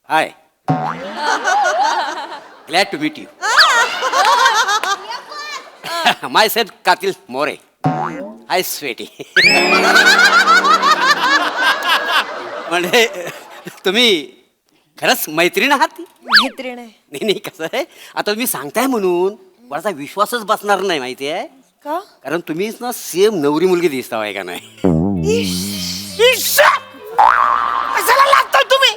High. Glad to meet you. Myself Katil More. Hi sweetie. म्हणजे तुम्ही खरंच मैत्रीण आहात? मैत्रीण आहे. नाही नाही, कसं आहे, आता तुम्ही सांगताय म्हणून माझा विश्वासच बसणार नाही, माहिती आहे, का? कारण तुम्हीच ना सेम नवरी मुलगी दिसता आहे का नाही. कशाला लागताय तुम्ही?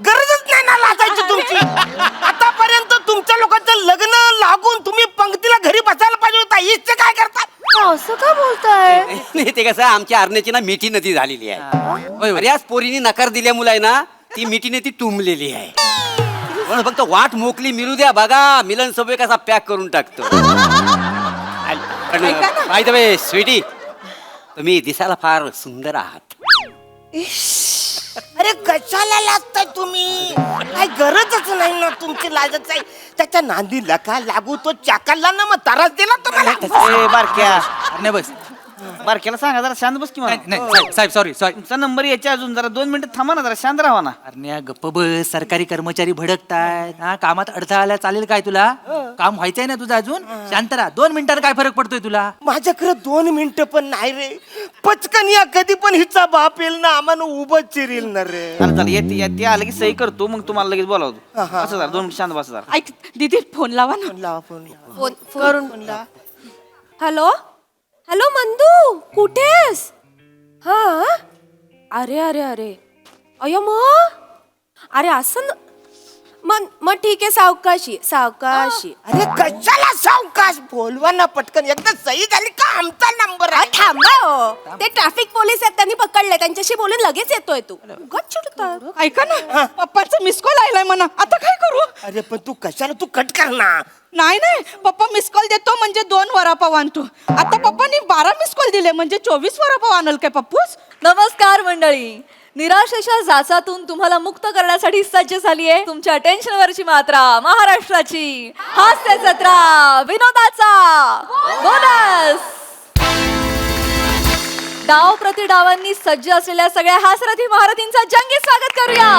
गरजच नाही ना लागायची तुमची. आतापर्यंत तुमच्या लोकांचं लग्न लागून तुम्ही पंक्तीला घरी बसायला पाहिजे होता. इच्छा काय करता? असं का बोलताय? नाही, ते कसं आहे, आमच्या आरण्याची ना मिठी नदी झालेली आहे. बऱ्याच पोरीने नकार दिल्यामुळे आहे ना, ती मिठी नदी तुंबलेली आहे. म्हणून फक्त वाट मोकली मिळू द्या, बघा मिलन सभे कसा पॅक करून टाकतो. माहिती आहे स्वीटी, तुम्ही दिसायला फार सुंदर आहात. अरे कशाला लागताय तुम्ही? काय गरजच नाही ना तुमची लाजच आहे. त्याच्या नांदी लका लागू तो चाकाला ना मग त्रास दिला तुम्हाला. ए बारक्या अरे बस बारक्याला सांगा जरा शांत बस की मला. नाही साहेब सॉरी तुमचा नंबर यायचा अजून जरा 2 मिनिटं थांबा ना, जरा शांत राहा ना. अरे गप्प बस. सरकारी कर्मचारी भडकतायत. हा, कामात अडथळा आला चालेल काय तुला? काम व्हायचंय ना तुझं अजून. शांत राहा. 2 मिनिटांना काय फरक पडतोय तुला? माझ्याकडे 2 मिनिटं पण नाही रे. पचकन या कधी पण हिचा बाप येईल ना, आम्हाला उभं चिरील ना रे. अरे चला येते आलं की सही करतो, मग तुम्हाला लगेच बोलावतो. असं जरा 2 मिनिट शांत बसा जरा. ऐक दीदी फोन लावा ना. लावा फोन. फोन करून हॅलो हॅलो मंदू, कुठेस? हा, अरे अरे अरे अय अरे असं मग ठीक आहे, सावकाशी सावकाशी. अरे कशाला सावकाश? बोलवा ना पटकन. एकदा सही झाली का आमचा नंबर आहे. थांबा हो, ते ट्रॅफिक पोलीस आहेत, त्यांनी पकडले. त्यांच्याशी बोलून लगेच येतोय तू. उगाच चिडतात. ऐका ना, पप्पांचा मिस कॉल आलाय म्हणा. आता काय करू? अरे पण तू कशाला, तू कट कर ना. नाही पप्पा मिस कॉल देतो म्हणजे 2 वडापाव आणतो. आता पप्पांनी 12 मिस कॉल दिले म्हणजे 24 वडापाव आणल काय पप्पूस? नमस्कार मंडळी, निराशेच्या जाचातून तुम्हाला मुक्त करण्यासाठी सज्ज झाली आहे तुमच्या टेन्शनवरची मात्रा, महाराष्ट्राची हास्य जत्रा, विनोदाचा बोनस. डाव प्रति डावांनी सज्ज असलेल्या सगळ्या हास्यरथी महारथींचा जंगी स्वागत करूया.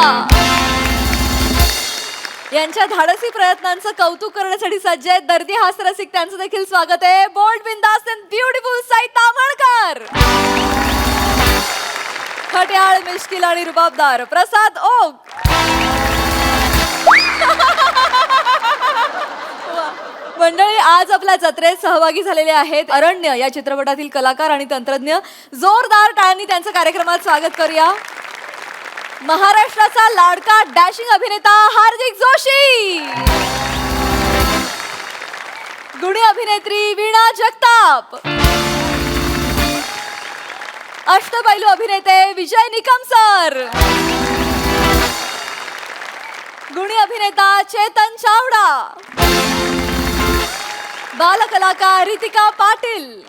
यांच्या धाडसी प्रयत्नांचं कौतुक करण्यासाठी सज्ज आहेत दर्दी हास्यरसिक, त्यांचं देखील स्वागत आहे. बोल्ड, बिंदास अँड ब्युटिफुल साई तामणकर. खट्याळ, मिश्किल आणि रुबाबदार प्रसाद ओक. मंडळी, आज आपल्या जत्रेत सहभागी झालेले आहेत अरण्य या चित्रपटातील कलाकार आणि तंत्रज्ञ. जोरदार टाळ्यांनी त्यांचं कार्यक्रमात स्वागत करूया. महाराष्ट्राचा लाडका डॅशिंग अभिनेता हार्दिक जोशी. गुणी अभिनेत्री वीणा जगताप. अष्टपैलू अभिनेते विजय निकम सर. गुणी अभिनेता चेतन चावडा. बालकलाकार रितिका पाटील.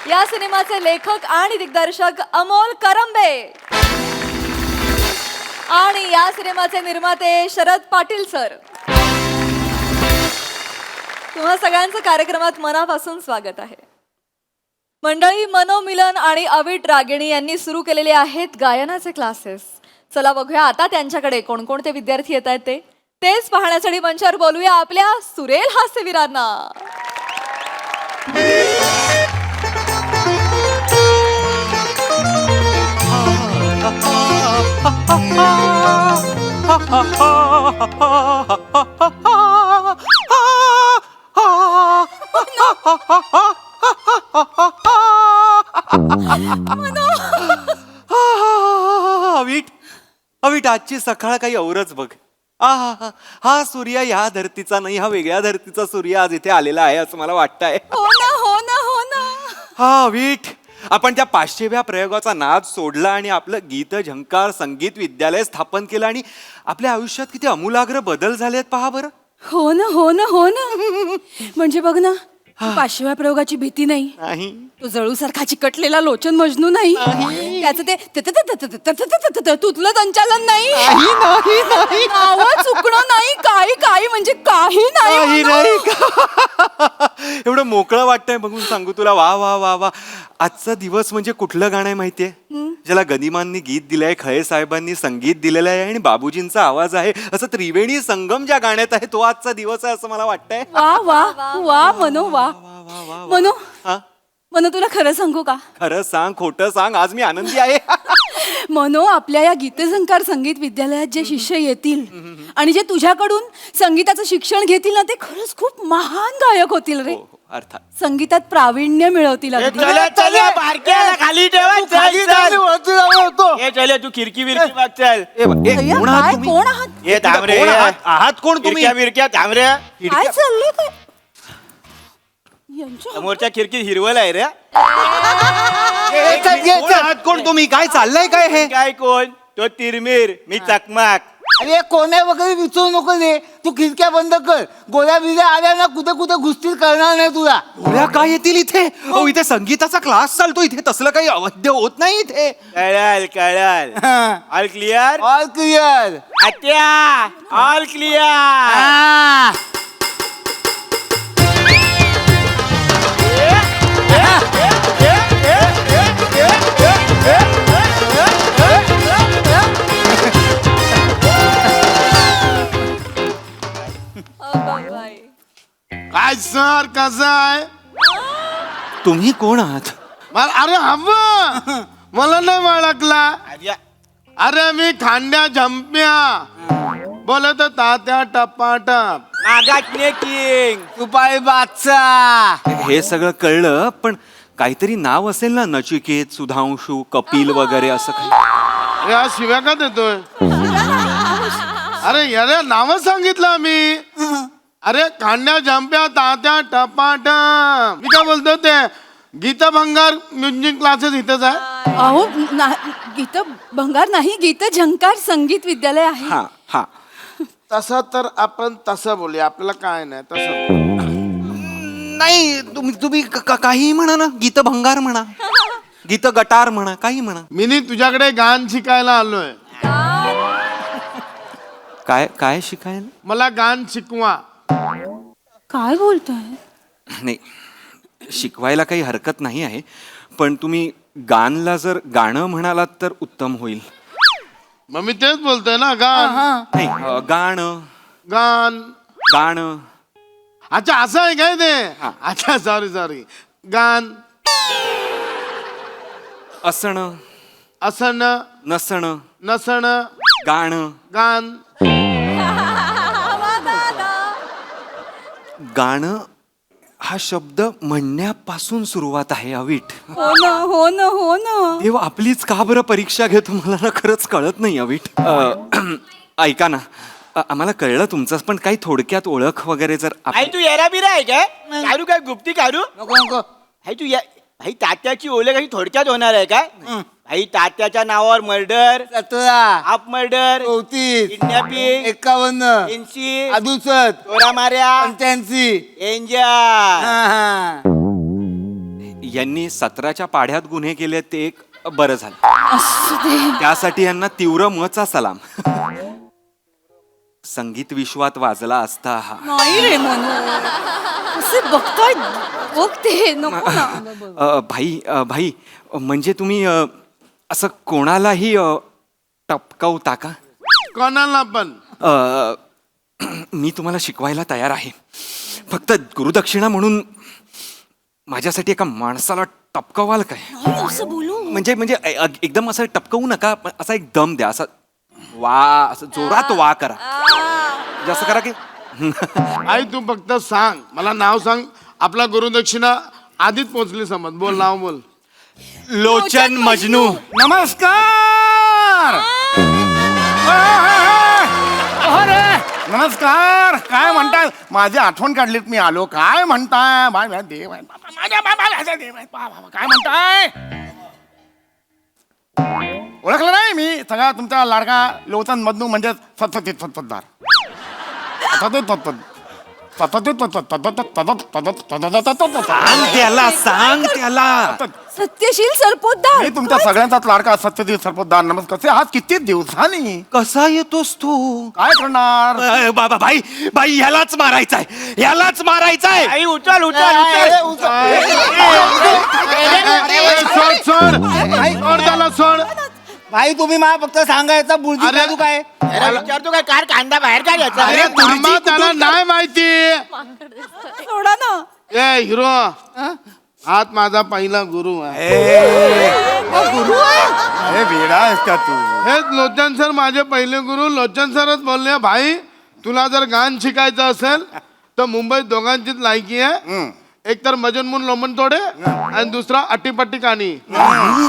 या सिनेमाचे लेखक आणि दिग्दर्शक अमोल करंबे आणि या सिनेमाचे निर्माते शरद पाटील सर. तुम्हा सगळ्यांचं कार्यक्रमात मनापासून स्वागत आहे. मंडळी, मनोमिलन आणि अविट रागिणी यांनी सुरू केलेले आहेत गायनाचे क्लासेस. चला बघूया आता त्यांच्याकडे कोणकोणते विद्यार्थी येत आहेत तेच पाहण्यासाठी मंचावर बोलूया आपल्या सुरेल हास्यवीरांना. अवीट आजची सकाळ काही औरच बघ. हा सूर्य ह्या धरतीचा नाही, हा वेगळ्या धरतीचा सूर्य आज इथे आलेला आहे असं मला वाटतंय. हो ना हो ना हो ना. हा अवीट, आपण त्या 500व्या प्रयोगाचा नाद सोडला आणि आपलं गीत झंकार संगीत विद्यालय स्थापन केलं आणि आपल्या आयुष्यात किती अमूलाग्र बदल झालेत पहा बरं. हो ना हो ना हो ना. म्हणजे बघ ना, 500व्या प्रयोगाची भीती नाही. नाही, तो जळूसारखा चिकटलेला लोचन मजनू नाही. त्याचं ते तुतलं संचालन नाही. नावं चुकणं नाही. काही म्हणजे काही नाही नाही. एवढं मोकळं वाटतंय बघून सांगू तुला. वा वा वा वा. आजचा दिवस म्हणजे कुठलं गाणं आहे माहितीये? ज्याला गदिमांनी गीत दिलंय, खळे साहेबांनी संगीत दिलेलं आहे आणि बाबूजींचा आवाज आहे, असं त्रिवेणी संगम ज्या गाण्यात आहे तो आजचा दिवस आहे असं मला वाटतंय. वा वा वा मनो वा मनो हा? मनो तुला खरं सांगू का खरं सांग, खोटं सांग, आज मी आनंदी आहे. मनो आपल्या या गीतझंकार संगीत विद्यालयात जे शिष्य येतील आणि जे तुझ्याकडून संगीताचं शिक्षण घेतील ना ते खरंच खूप महान गायक होतील रे. हो, अर्थात. संगीतात प्रावीण्य मिळवतील अगदी. चला चला बारक्याला खाली ठेवा, चल, चल. हे चले तू खिडकी विरकी बघ, चल. अय्या, कोण आहात काय तुम्ही? कोण आहात हे थांब रे. कोण आहात कोण तुम्ही? खिडक्या बिरक्या थांब रे. काय चाललंय काय यांच्या समोरच्या खिडकीत हिरवल आहे रे. कोण आहात कोण तुम्ही? काय चाललंय काय हे? काय कोण? तो तिरमीर, मी चकमाक. अरे कोण्या वगैरे विचारू नको रे. तू खिडक्या बंद कर. गोळ्या बिल्या आल्या ना कुठे कुठे घुसतील करणार नाही तुला. गोळ्या काय येतील इथे? अहो, इथे संगीताचा क्लास चालतो, इथे तसलं काही अवैध होत नाही इथे. कळाल कळाल. All clear. All clear. आत्या ऑल क्लिअर. काय सर कसं आहे? तुम्ही कोण आहात? अरे हवं मला नाही ओळखला. अरे मी खांद्या झंप्या बोलत तात्या टपाटप. मागातले किंग. तुपाळी बादशाह. हे सगळं कळलं, पण काहीतरी नाव असेल ना, नचिकेत, सुधांशू, कपिल वगैरे असं काही. अरे हा शिव्या का देतोय? अरे यारे नाव सांगितलं आम्ही. अरे खांद्या झंप्या तात्या टपाटप. मी काय बोलतो ते गीता भंगार म्युझिक क्लासेस इथेच आहे. अहो गीत भंगार नाही गीत झंकार संगीत विद्यालय आहे. हा हा. तसं तर आपण तसं बोलूया, आपल्याला काय नाही तसं. नाही, तुम्ही काही म्हणा ना, गीत भंगार म्हणा, गीत गटार म्हणा, काही म्हणा. मी तुझ्याकडे गाण शिकायला आलोय. काय काय शिकायला? मला गाण शिकवा. काय बोलताय? नाही, शिकवायला काही हरकत नाही आहे, पण तुम्ही गाणला जर गाणं म्हणालात तर उत्तम होईल. मग मी तेच बोलतोय ना, गाण. नाही, गाणं गाण. गाणं. अच्छा असं आहे काय ते? अच्छा सॉरी. गाण. असणं, असणं. नसणं, नसणं. गाणं. गाण. गाणं हा शब्द म्हणण्यापासून सुरुवात आहे अवीट. हो ना हो ना हो ना. देव आपलीच का बरं परीक्षा घेतो मला ना खरंच कळत नाही अवीट. ऐका ना, आम्हाला कळलं तुमचं, पण काही थोडक्यात ओळख वगैरे जर आई तू येरा बिरा आहे काय? काढू काय गुप्ती काढू? नको नको. भाई तू भाई तात्याची ओळख अशी थोडक्यात होणार आहे काय? भाई तात्याच्या नावावर murder, 17 half murder, 34 kidnapping, 51 incy, 67 चोरा माऱ्या, 85. एंजल. यांनी 17च्या पाढ्यात गुन्हे केले ते एक बरं झालं. त्यासाठी यांना तीव्र मचा सलाम. संगीत विश्वात वाजला असता हा. नाही रे मनो असे बघताय बघते नको ना. भाई म्हणजे तुम्ही असं कोणालाही टपकावता का? कोणाला पण. मी तुम्हाला शिकवायला तयार आहे, फक्त गुरुदक्षिणा म्हणून माझ्यासाठी एका माणसाला टपकावाल काय? असं बोलू म्हणजे एकदम असं टपकवू नका, पण असा एक दम द्या, असं वा, असं जोरात वा करा, असं करा की. आई तू फक्त सांग, मला नाव सांग. आपला गुरुदक्षिणा आधीच पोहोचली समज. बोल नाव बोल. लोचन मजनू. नमस्कार. नमस्कार. काय म्हणताय? माझी आठवण काढलीत, मी आलो. काय म्हणताय? माझ्या देव आहे. माझ्या देव आहे. काय म्हणताय? ओळखलं नाही मी? सगळा तुमचा लाडका लोचन मधनू म्हणजे सततदार. सांग त्याला, सांग त्याला. सत्यशील सरपोतदार मी तुमच्या सगळ्यांचाच लाडका सत्यजित सरपोतदार. नमस्कार. कसे आहात? किती दिवसांनी कसा येतोस तू? काय करणार? बाबा भाई भाई, ह्यालाच मारायचाय, ह्यालाच मारायचाय. आई उचल उचल उचल. सोड सोड सोड त्याला, सोड. भाई तुम्ही मला फक्त सांगायचा बुर्जी अरे, काढू काय विचारतो काय कार कांदा बाहेर काय घ्यायचा? अरे थांबा, त्याला नाही माहिती. सोडा ना. ए हिरो, हात माझा पहिला गुरु आहे. हे वेडा आहेस का तू? हेच लोचन सर माझे पहिले गुरु. लोचन सरच बोलले, भाई तुला जर गाणं शिकायचं असेल तर मुंबईत दोघांचीच लायकी आहे. एक तर मजनमून लोमन तोडे आणि दुसरा अट्टीपट्टी कानी.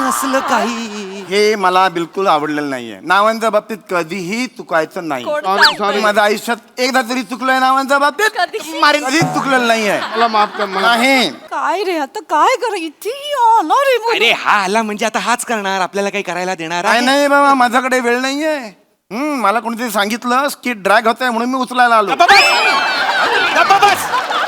असलं काही हे मला बिलकुल आवडलेलं नाहीये. नावांच्या बाबतीत कधीही चुकायचं नाही. सॉरी. माझ्या आयुष्यात एकदा तरी चुकलंय नावांच्या बाबतीत. कधीच चुकलेलं नाहीये. मला माफ कर मला. नाही. काय रे आता काय कर इथे आला रे मुलगा. अरे हा आला म्हणजे आता हाच करणार, आपल्याला काही करायला देणार काय आहे? नाही बाबा, माझ्याकडे वेळ नाहीये. मला कोणीतरी सांगितलं स्किट ड्रॅग होत आहे म्हणून मी उचलायला आलो.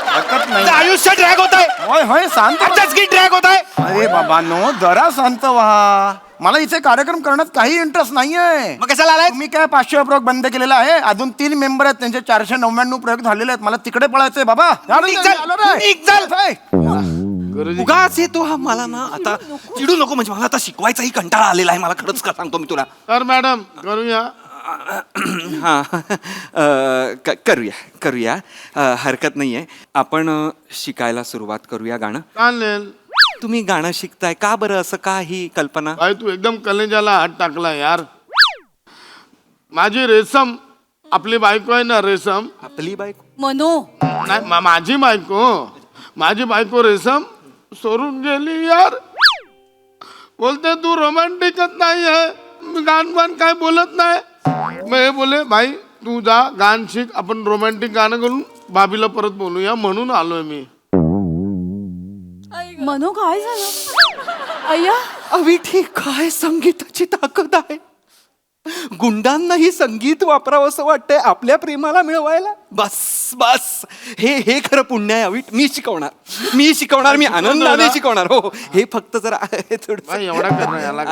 हरकत नाही. आयुष्य ड्रॅग होत आहे. होय होय शांत व्हा. ड्रॅग होत आहे. अरे बाबा नो, जरा शांत व्हा. मला इथे कार्यक्रम करण्यात काही इंटरेस्ट नाहीये. मग कशाला आलाय? तुम्ही काय 500 प्रयोग बंद केलेला आहे. अजून 3 मेंबर आहेत, त्यांचे 499 प्रयोग झालेले आहेत. मला तिकडे पळायचंय बाबा. निघ चल. काय? उगाच येतो हा मला ना. आता चिडू नको, म्हणजे मला आता शिकवायचाही कंटाळा आलेला आहे. मला खरंच का सांगतो मी तुला. तर मॅडम करूया. हा करूया करूया. हरकत नाहीये. आपण शिकायला सुरुवात करूया गाणं. चालेल. तुम्ही गाणं शिकताय का बरं? असं का ही कल्पना? भाई तू एकदम कलेजाला हात टाकला यार. माझी रेशम, आपली बायको आहे ना रेशम. आपली बायको? मनो नाही माझी बायको रेशम सोडून गेली यार. बोलते तू रोमॅन्टिकच नाही आहे, गाणं काय बोलत नाही. मग हे बोले भाई तू जा गाणं शिक, आपण रोमॅन्टिक गाणं करून भाभीला परत बोलूया म्हणून आलोय मी. मनो काय झालं अय्या. अविठी, काय संगीताची ताकद आहे. गुंडांनाही संगीत वापरावं असं वाटतंय आपल्या प्रेमाला मिळवायला. बस बस, हे खरं पुण्य आहे अविट. मी शिकवणार मी आनंदाने शिकवणार. हो, हे फक्त जरा भाई एवढा करणं याला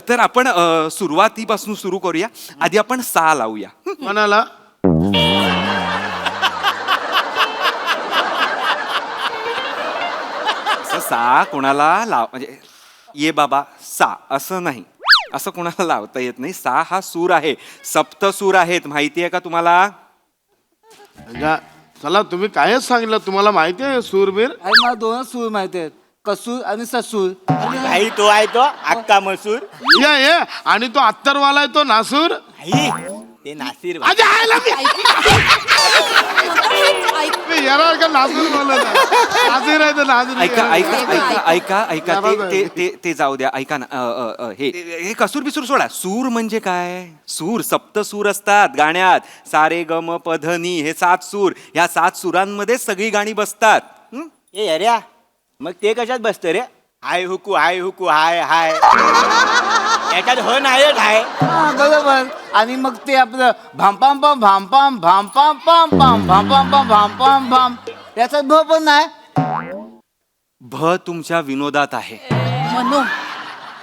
तर आपण सुरुवातीपासून सुरू करूया. आधी आपण सा लावूया. म्हणाला सा कोणाला लाव म्हणजे ये बाबा सा असं नाही, असं कोणाला लावता येत नाही. सा हा सूर आहे, सप्त सूर आहेत. माहिती आहे का तुम्हाला? चला तुम्ही कायच सांगितलं. तुम्हाला माहिती आहे सूरबीर? अरे मला 2च सूर माहिती आहेत, कसूर आणि ससूर. भाई तो आहे तो अक्का मसूर. ये आणि तो अत्तरवाला आहे तो नासूर. आई ते नासिर भाई. अरे आयला मी येणार का नासूर बोलत आहे. नासिर आहे तो नासूर. ऐका ऐका ऐका ऐका ऐका ते जाऊ द्या. ऐका ना, हे कसूर बिसूर सोडा. सूर म्हणजे काय? सूर, सप्त सूर असतात गाण्यात. सारे ग म प ध नी, हे 7 सूर. ह्या 7 सुरांमध्ये सगळी गाणी बसतात. ए अरे मग ते कशात बसत रे? हाय हुकू हाय हाय याच्यात हो नाही हाय. बरोबर. आणि मग ते आपलं भांपाम पाम भांपाम भांपाम पाम पाम भांपाम पाम भांपाम भाम, याचा भ पण नाही. भ तुमच्या विनोदात आहे. मनो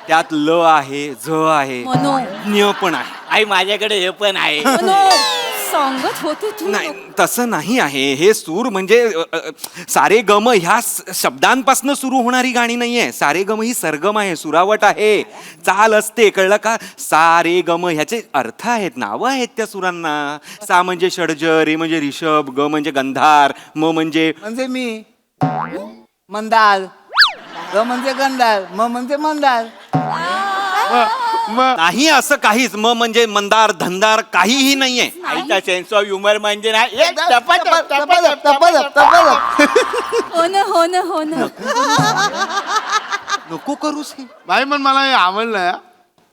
त्यात ल आहे, झ आहे, मनो न्य पण आहे. आई माझ्याकडे हे पण आहे. मनो सांगत होते तू. नाही, तसं नाही आहे. हे सूर म्हणजे सारे गम ह्या शब्दांपासून सुरू होणारी गाणी नाहीये. सारे गम ही सरगम आहे, सुरावट आहे, चाल असते. कळलं का? सारे गम ह्याचे अर्थ आहेत, नावं आहेत त्या सुरांना. सा म्हणजे षड्ज, रे म्हणजे ऋषभ, ग म्हणजे गंधार, म म्हणजे मी मंदार, ग म्हणजे गंधार, म म्हणजे मंदार. नाही असं काहीच. म म्हणजे मंदार, धंदार काहीही नाहीये. आईचा सेन्स ऑफ ह्युमर म्हणजे नाही. हो ना नको करूस हे. भाई पण मला हे आवडलं.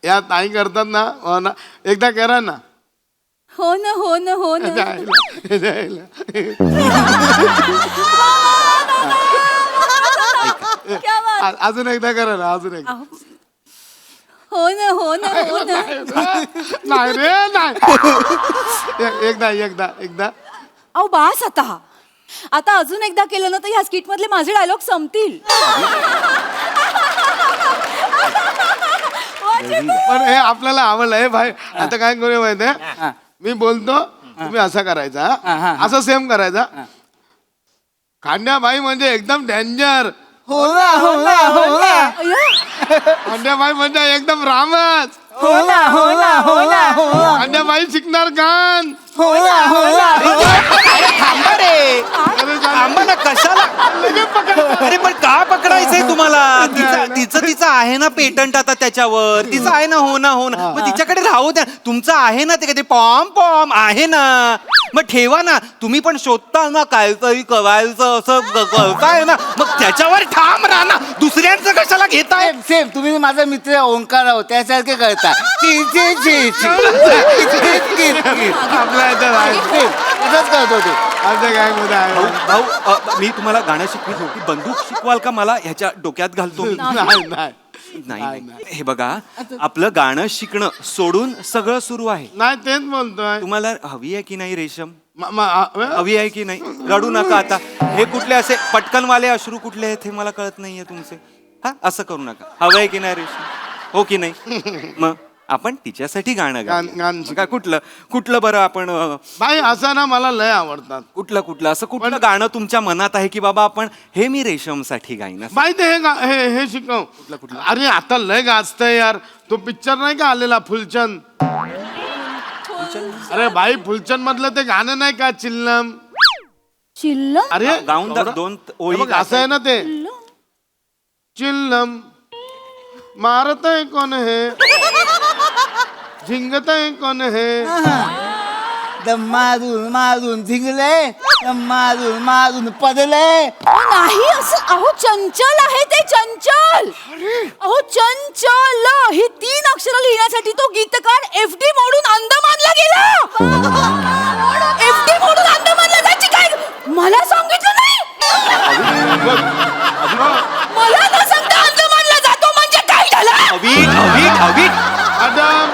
या ताई करतात ना. हो ना, एकदा करा ना. हो ना जायला. अजून एकदा करा ना, अजून एकदा. हो ना नाही रे नाही. एकदा अहो बास आता अजून एकदा केलं ना तर ह्या स्किट मधले माझे डायलॉग संपतील. पण हे आपल्याला आवडलं हे भाई. आता काय करूया माहितीये, मी बोलतो तुम्ही असं करायचा, असं सेम करायचा. खांड्याबाई म्हणजे एकदम डेंजर, हो ना हो ना हो ना खांड्याबाई म्हणजे एकदम रामच, हो ना हो ना हो ना हो ना खांड्याबाई शिकणार गान. हो ना हो ना थांबा रे, थांबा ना, कशाला अरे पण का पकडायचंय तुम्हाला? तिचं आहे ना पेटंट आता त्याच्यावर, तिचं आहे ना, हो ना हो ना, मग तिच्याकडे राहू द्या. तुमचं आहे ना ते कधी पॉम पॉम आहे ना, मग ठेवा ना. तुम्ही पण शोधता ना काहीतरी करायचं असं करताय ना, मग त्याच्यावर ठाम राहा ना, दुसऱ्यांचं कशाला घेताय? सेम तुम्ही माझा मित्र ओंकार आहो त्यासारखे करता. आपल्या इथं आहे. तसंच करतो ते. आमच्या गँग मध्ये आहे. भाऊ मी तुम्हाला गाणं शिकवीत होती, बंदूक शिकवाल का मला? ह्याच्या डोक्यात घालतो मी. नाही नाही नाही हे बघा, आपलं गाणं शिकणं सोडून सगळं सुरू आहे. नाही तेच बोलतोय. तुम्हाला हवी आहे की नाही रेशम? म- हवी आहे की नाही? रडू नका आता. हे कुठले असे पटकनवाले अश्रू कुठले आहेत हे मला कळत नाहीये तुमचे. हा असं करू नका. हवं आहे की नाही रेशम? हो की नाही? मग आपण तिच्यासाठी गाणं गाणं का कुठलं कुठलं बरं आपण बाई असं ना मला लय आवडतात. कुठलं असं कुठलं गाणं तुमच्या मनात आहे की बाबा आपण हे मी रेशमसाठी गाईन असं? बाई ते हे शिकव. अरे आता लय गाजतंय यार. तो पिक्चर नाही का आलेला फुलचंद? अरे भाई फुलचंद मधलं ते गाणं नाही का चिल्लम? चिल्ल अरे गाऊन दोन ओळी बघ, असं आहे ना ते, चिल्लम मारतय कोण हे, झिंगतय कोण हे. दम मारून मारून झिंगले, दम मारून मारून पडले. नाही असं. अहो चंचल आहे ते, चंचल. अहो चंचल ही 3 अक्षरं लिहिण्यासाठी तो गीतकार FD मोडून अंदमानला गेला. FD मोडून अंदमानला जायची काय मला सांगितलं नाही? मला न सांगता अंदमानला जातो म्हणजे काय झालं? अवीट adam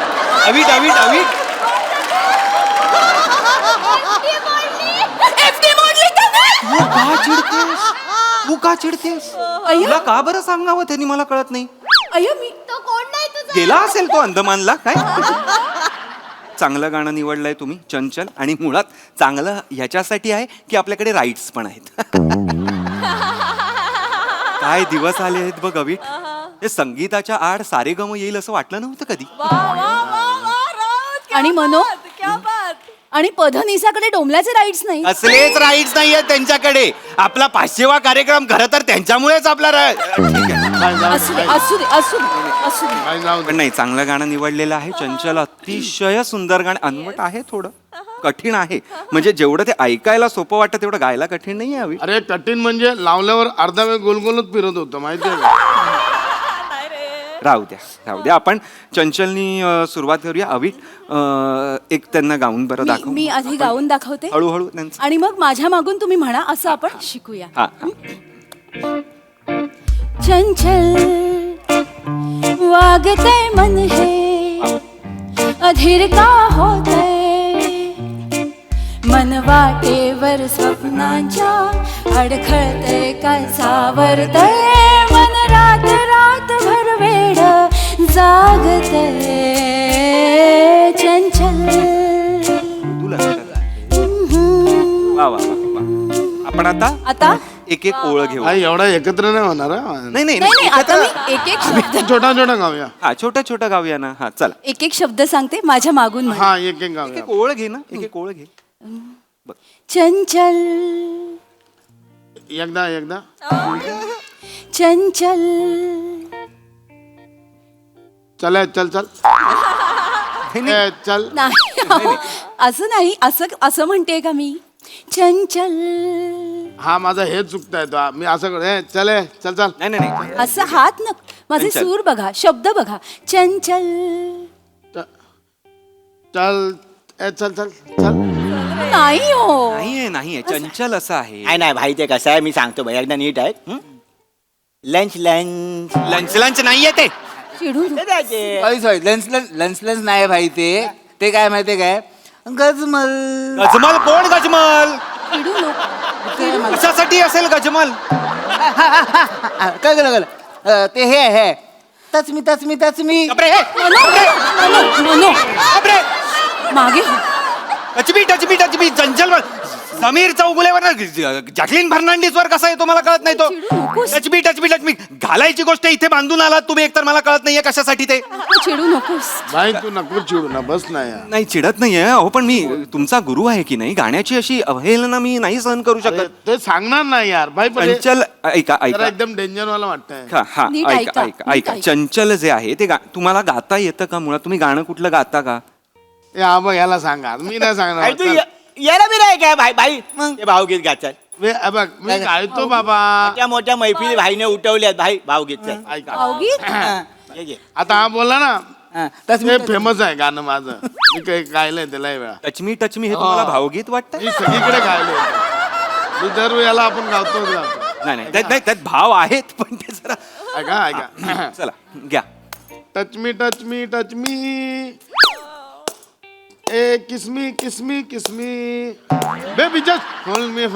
FD मोडली त्याने. तू का चिडतेस? तुला का बरं सांगावं त्यांनी मला कळत नाही. अय्यो मी गेला असेल तो अंदमानला काय? चांगलं गाणं निवडलंय तुम्ही, चंचल. आणि मुळात चांगलं ह्याच्यासाठी आहे की आपल्याकडे राईट्स पण आहेत. काय दिवस आले आहेत बघ अवीट. हे संगीताच्या आड सारेगम येईल असं वाटलं नव्हतं कधी. आणि मनो आणि पधनिसाकडे डोंबल्याचे राईट्स नाही. असलेच राईट्स नाहीये त्यांच्याकडे. आपला 500वा कार्यक्रम खरं तर त्यांच्यामुळेच आपला ठीक आहे. असू दे असू दे असू दे असू दे. काय जाऊ दे. पण नाही, चांगलं गाणं निवडलेलं आहे चंचल. अतिशय सुंदर गाणं. अनवट आहे, थोडं कठीण आहे. म्हणजे जेवढं ते ऐकायला सोपं वाटतं तेवढं गायला कठीण नाही आहे. अरे कठीण म्हणजे लावल्यावर अर्धा वेळ गोलगोलच फिरत होतं माहितीये का? राहू द्या. आपण चंचलनी सुरुवात करूया. अवीट एक त्यांना गाऊन बरं दाखव. मी आधी गाऊन दाखवते हळूहळू त्यांचं. आणि मग माझ्या मागून तुम्ही म्हणा असं आपण शिकूया. हा. चंचल वागते मन हे अधीर का होते, मन वाटेवर स्वप्नांच्या अडखळते काय सावरतय, मन रात रातभर वेड जागते चंचल. तुला वा वा वा. आपण आता एक ओळ घेऊ. भाई एवढा एकत्र नाही होणार हा? नाही नाही नाही आता मी एक एक शब्द छोटा छोटा गाऊया. हा छोटा गाऊया ना. हा चला. एक एक शब्द सांगते माझ्या मागून म्हणा. हा एक एक गाऊया. एक ओळ घे ना. एक ओळ घे. चंचल एकदा चंचल. चल चल. नाही अहो, असं नाही. असं म्हणते का मी? चंचल हा माझा हे चुकताय तो. मी असं चल नाही. असं हात न माझे चंचल. सूर बघा, शब्द बघा. चंचल चल. नाही हो. नाहीये चंचल असं आहे. नाही भाई ते कसं आहे मी सांगतो भाई एकदा नीट आहे. लंच लंच नाहीये ते. चिडू नको. सॉरी लंच नाही भाई. ते काय माहितीये काय? गजमल. गजमल कोण गजमल? चिडू नको. कशासाठी असेल गजमल? कळलं ते हे टच मी बापरे, हे! मनो, बापरे! मागे टचबी चंचल समीर चौगुलेवर जॅकलिन फर्नांडिसवर कसा येतो मला कळत नाही तो. चिडू नकोस. टचबी घालायची गोष्ट इथे बांधून आलात तुम्ही, एकतर मला कळत नाहीये कशासाठी ते. तू चिडू नकोस. भाई तू नको चिडू ना, बस ना यार. नाही चिडत नाहीये अहो, पण मी तुमचा गुरु आहे की नाही, गाण्याची अशी अवहेलना मी नाही सहन करू अरे, शकत. ते सांगणार नाही यार भाई, पण हे चंचल ऐका जरा ऐका एकदम डेंजर वाला वाटतंय. हा नीट ऐका ऐका, ऐका नीट ऐका ऐका. चंचल जे आहे ते तुम्हाला गाता येतं का? मुळात तुम्ही गाणं कुठलं गाता का? ए, हा बघ याला सांगा, मी नाही सांगणार. तू याला बी नाही काय भाई भाई ते भावगीत गातात. बघ मी गायतो बाबा. मोठ्या मोठ्या मैफिली भाईने उठवल्यात भाई भावगीत. ऐका अवघी आता हा बोलला ना, टच ते फेमस आहे गाणं माझं. मी काही गायलंय त्याला वेळा. टचमी हे तुम्हाला भावगीत वाटतं? मी सगळीकडे गायलोय. मी दरवेळी याला आपण गावतो. नाही त्यात भाव आहेत पण ते जरा ऐका चला घ्या. Touch me a kiss me baby just hold me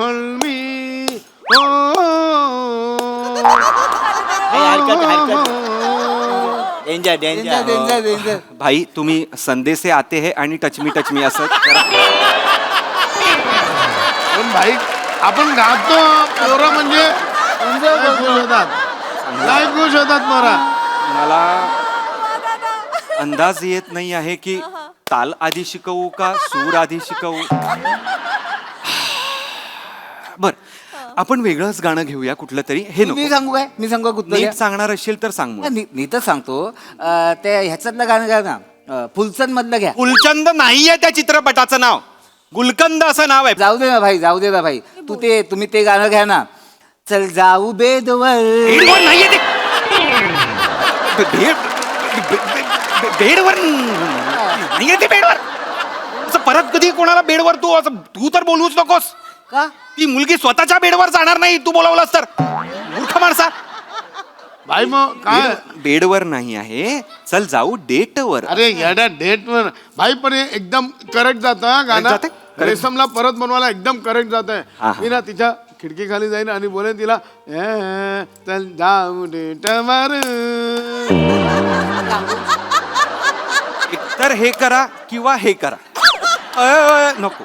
danger danger. भाई तुम्ही संदेशे आते है आणि टचमी असं करा. पण भाई आपण गातो पोरं म्हणजे लय खुश होतात पोरा. मला अंदाज येत नाही आहे की ताल आधी शिकवू का सूर आधी शिकवू. बर आपण वेगळंच गाणं घेऊया कुठलं तरी. हे मी नको सांगू कुठलं नीट सांगणार असेल तर सांग मला. मी तर सांगतो ते ह्याच्यातलं गाणं घ्या ना, फुलचंद मधलं घ्या. गुलचंद नाहीये त्या चित्रपटाचं नाव, गुलकंद असं नाव आहे. जाऊ दे ना भाई तुम्ही ते गाणं घ्या ना. चल जाऊ बेदवर. बेडवर नाहीये ते. बेडवर नाहीये ते. बेडवर असं परत कधी कोणाला बेडवर तू तर बोलूच नकोस. का ती मुलगी स्वतःच्या बेडवर जाणार नाही तू बोलावलास तर. मूर्ख माणसा. भाई मग काय बेडवर नाही आहे, चल जाऊ डेटवर. अरे येड्या डेटवर भाई, पण हे एकदम करेक्ट जातं गाणं. जातंय? Correct. रेशमला परत बनवायला एकदम करेक्ट जात हा, आहे. हा. मी ना तिच्या खिडकी खाली जाईन आणि बोलेन तिला चल जाऊ डेटवर. एकतर हे करा किंवा हे करा. नको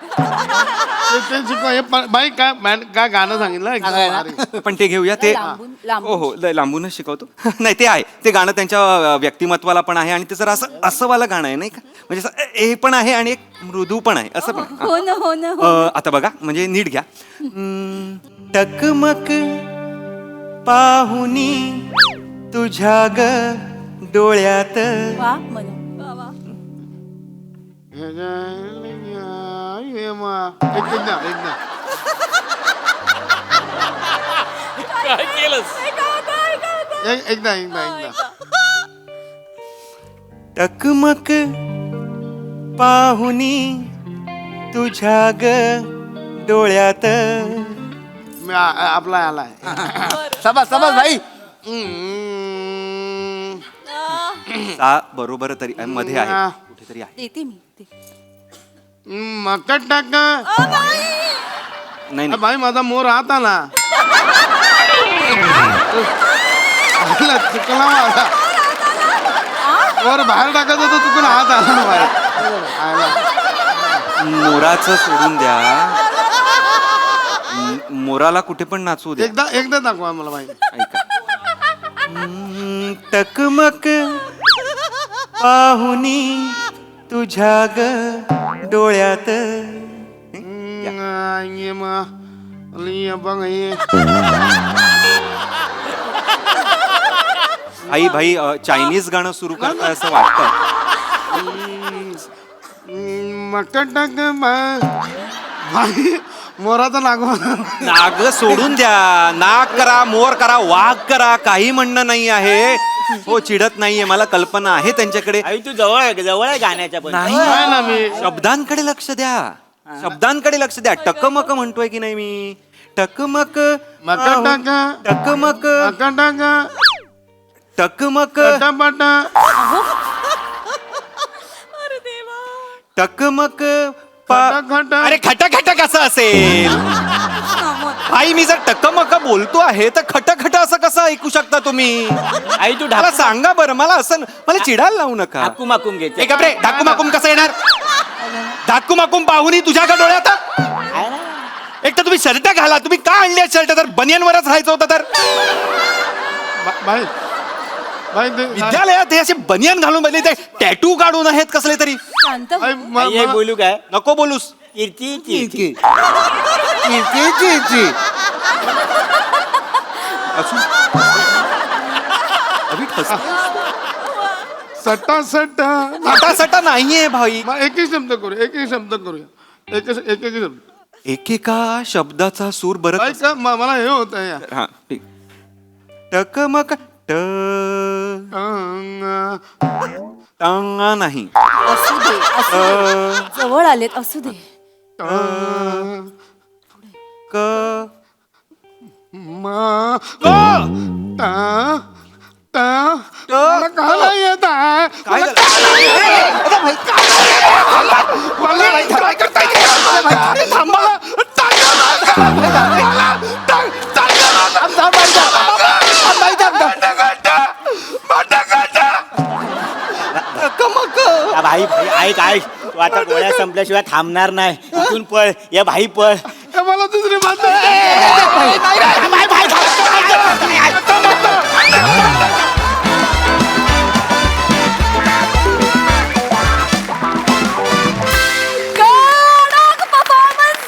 ते शिकवा. हे बाई काय गाणं सांगितलं एकदम भारी. पण ते घेऊया ते. लांबून. हो हो लांबूनच शिकवतो. नाही ते आहे, ते गाणं त्यांच्या व्यक्तिमत्वाला पण आहे आणि ते जरा असं वालं गाणं आहे नाही का, म्हणजे असं हे पण आहे आणि एक मृदू पण आहे असं पण. हो ना आता बघा म्हणजे नीट घ्या. टकमक पाहुनी तुझ्या ग डोळ्यात. वा मनो. एकदा टकमक पाहुनी तुझ्या ग डोळ्यात. आपला आलाय. सबस भाई. सा बरोबर तरी मध्ये आहे कुठेतरी आहे. देते मी ते. मकट टाक. नाही नाही. भाई माझा मोर हात आला. चुकला माझा मोर बाहेर टाकायचा तर चुकून हात आला ना बाहेर. मोराचं सोडून द्या, मोराला कुठे पण नाचू द्या. एकदा दाखवा मला भाई. ऐका. टकमक पाहुनी तुझ्या ग डोळ्यात. बघ हे आई भाई चायनीज गाणं सुरू करताय असं वाटतं. मकट टाक भाई. मोराचा लागू नाग सोडून द्या. नाग करा, मोर करा, वाघ करा, काही म्हणणं नाही आहे. हो चिडत नाहीये, मला कल्पना आहे त्यांच्याकडे. आई तू जवळ आहे गाण्याच्या पण. नाही ना मी. शब्दांकडे लक्ष द्या, शब्दांकडे लक्ष द्या. टकमक म्हणतोय की नाही मी. टकमक मकट टाक टकमक मकट टाक टकमक पटापट टकमक खटा अरे खटा कसं असेल आई? मी जर टकमक बोलतो आहे तर खट असं कसं ऐकू शकता तुम्ही? आई तू मला सांगा बरं, मला असं मला चिडायला लावू नका. माकूम घेते ढाकू माकूम कसं येणार? ढाकू माकूम पाहुनी तुझ्या का डोळ्यात? एक तर तुम्ही शर्ट घाला. तुम्ही का आणले शर्ट? तर बनियनवरच राहायचं होतं तर. भाई भाई विद्यालयात हे असे बनियन घालून बसले, ते टॅटू काढून आहेत कसले तरी. शांत भाई, बोलू काय? नको बोलूस. कीर्ती सट्टा सटा नाहीये भाई. एक ही शब्द करूया एक शब्द. एकेका शब्दाचा सूर बरं भाई का मला हे होत आहे यार. हा ठीक. टकमक टांगा नाही. असू दे जवळ आलेत असू दे. क मला का नाही येत आहे? काय झालं? काय करताय? थांबा. भाई ऐक तू आता गोळ्या संपल्याशिवाय थांबणार नाही. इथून पळ या भाई पळ. मला दुसरी बात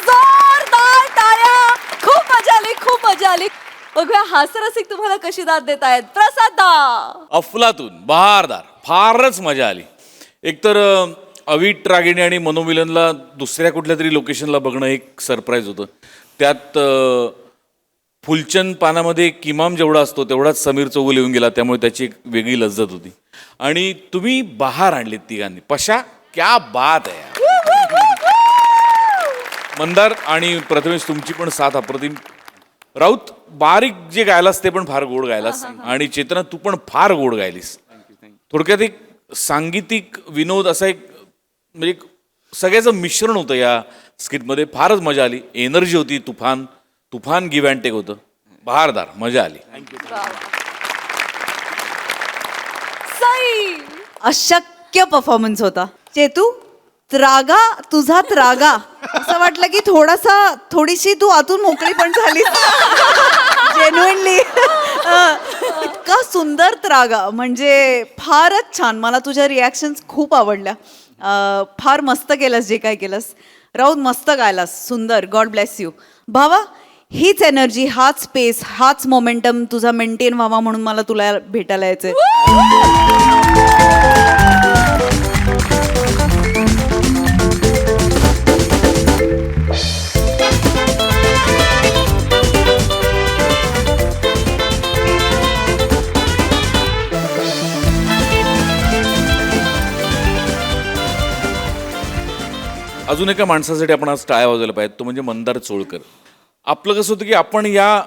जोरदार टाळ्या. खूप मजा आली. बघूया हास्यरसिक तुम्हाला कशी दाद देत आहेत. प्रसाद दा. अफलातून बहारदार, फारच मजा आली. एकतर अविट रागिणी आणि मनोमिलनला दुसऱ्या कुठल्या तरी लोकेशनला बघणं एक सरप्राईज होतं. त्यात फुलचंद पानामध्ये किमाम जेवढा असतो तेवढाच समीर चौगुले येऊन गेला, त्यामुळे त्याची एक वेगळी लज्जत होती. आणि तुम्ही बहार आणलीत तिघांनी. पशा क्या बात आहे. मंदार आणि प्रथमेश तुमची पण साथ अप्रतिम. राऊत बारीक जे गायलास ते पण फार गोड गायलास. आणि चेतना तू पण फार गोड गायलीस. थोडक्यात एक सांगीतिक विनोद असा एक म्हणजे सगळ्याचं मिश्रण होतं या स्किटमध्ये. फारच मजा आली. एनर्जी होती. तुफान गिव्ह अँड टेक होतं. बहारदार, मजा आली. अशक्य परफॉर्मन्स होता. चेतू तुझा त्रागा असं वाटलं की थोडीशी तू आतून मोकळी पण झाली. जेन्युइनली इतका सुंदर त्रागा, म्हणजे फारच छान. मला तुझ्या रिॲक्शन्स खूप आवडल्या. फार मस्त केलंस जे काय केलंस. राऊत मस्त गायलास. सुंदर. God bless you. भावा, हीच एनर्जी, हाच स्पेस, हाच मोमेंटम तुझा मेंटेन व्हावा म्हणून मला तुला भेटायला यायचंय. अजून एका माणसासाठी आपण आज टाळ्या वाजवायला पाहिजे, तो म्हणजे मंदार चोळकर. आपलं कसं होतं की आपण या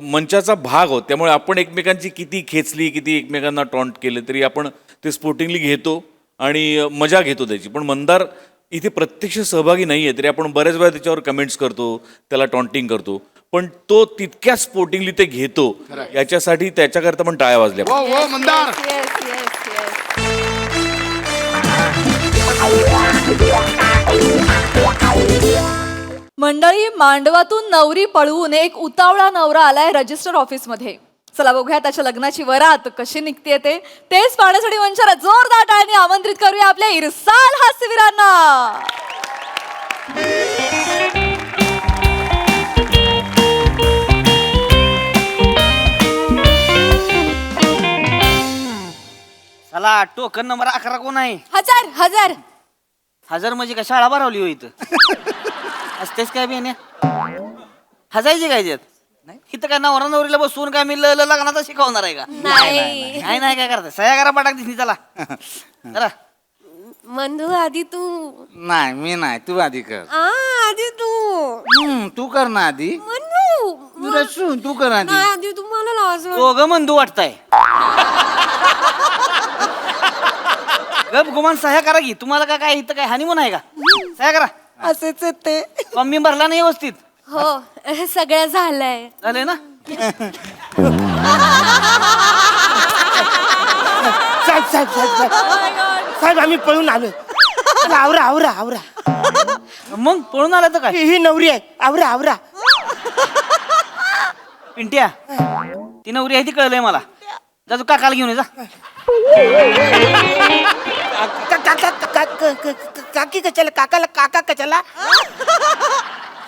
मंचाचा भाग आहोत, त्यामुळे आपण एकमेकांची किती खेचली, किती एकमेकांना टॉन्ट केले तरी आपण ते स्पोर्टिंगली घेतो आणि मजा घेतो त्याची. पण मंदार इथे प्रत्यक्ष सहभागी नाही आहे तरी आपण बऱ्याच वेळा त्याच्यावर कमेंट्स करतो, त्याला टॉन्टिंग करतो, पण तो तितक्या स्पोर्टिंगली ते घेतो. याच्यासाठी त्याच्याकरता पण टाळ्या वाजल्या. मंदार. मंडळी, मांडवातून नवरी पळवून एक उतावळा नवरा आलाय रजिस्टर ऑफिस मध्ये. चला बघूया त्याच्या लग्नाची वरात कशी निघते तेच पाहण्यासाठी मंचाला जोरदार टाळ्यांनी आमंत्रित करूया आपल्या इरसाल हास्यवीरांना. चला, टोकन नंबर 11 कोण आहे? हजार म्हणजे काय शाळा भरवली हो इथं? असतेच काय बेने हजायचे काय त्यात? इथं काय नवरा नवरीला बसून काय मी लग्नाचा शिकवणार आहे का? नाही नाही काय करता सह्या करा पटाक दिसली. चला जरा मंदू आधी तू. नाही मी नाही, तू आधी कर. आधी तू. तू कर ना आधी. मंदू तू कर आधी. आधी तुम्हाला लाज दोघं मंदू वाटताय. गप गुमान सह्या करा की तुम्हाला काय इथं काय हानिमून आहे का सह्या करा असेच ते मम्मी भरला नाही व्यवस्थित हो सगळं झालंय झालंय ना साहेब साहेब साहेब साहेब साहेब आम्ही पळून आलो आवरा आवरा आवरा मग पळून आला तर काय ही नवरी आहे आवरा आवरा पिंट्या ती नवरी आहे ती कळलंय मला जा तू काकाला घेऊन ये जा काकी कशाला काकाला काका कशाला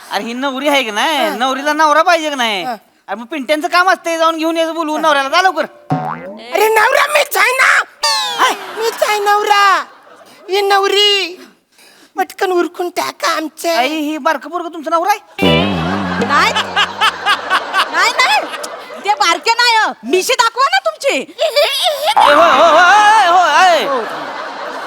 अरे ही नवरी आहे की नाही नवरीला नवरा पाहिजे की नाही अरे मग पिंट्यांचं काम असते जाऊन घेऊन यायचं बोलवून नवऱ्याला जा लवकर अरे नवरा मीच आहे ना मीच आहे नवरा ही नवरी पटकन उरकून टाका आमचे आई ही बारकं पोरगं तुमचं नवरा आहे नाही नाही नाही ते बारके नाही मिशी दाखवा ना तुमची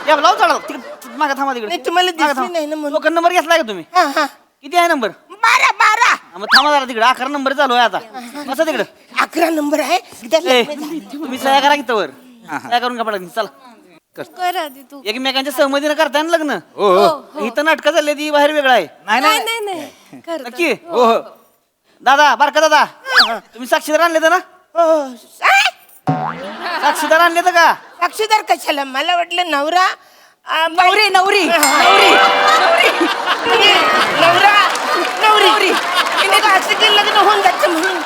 या लाव चढा तिकडे मागा थांबा तिकडे नाही, तुम्हाला मागं दिसली थांबा. नाही ना म्हणून. लोकं नंबर घेतलाय का तुम्ही हा, हा. किती आहे नंबर 12 12 मग थांबा जरा तिकडे 11 नंबर चालू आहे आता कसं तिकडे 11 नंबर आहे ए, तुम्ही सह्या करा की तवर सह्या करून कपडा चला कर आधी तू एकमेकांच्या सहमतीनं करताय ना लग्न हो इथं नाटकं चालली ती बाहेर वेगळं आहे नाही नाही नाही कर नक्की हो हो दादा बारका दादा तुम्ही साक्षीदार आणले तर ना हो. साक्षीदार आणले तर का साक्षीदार कशाला मला वाटलं नवरा नवरी नवरी नवरी नवरा नवरी असं की लग्न होऊन जातं म्हणून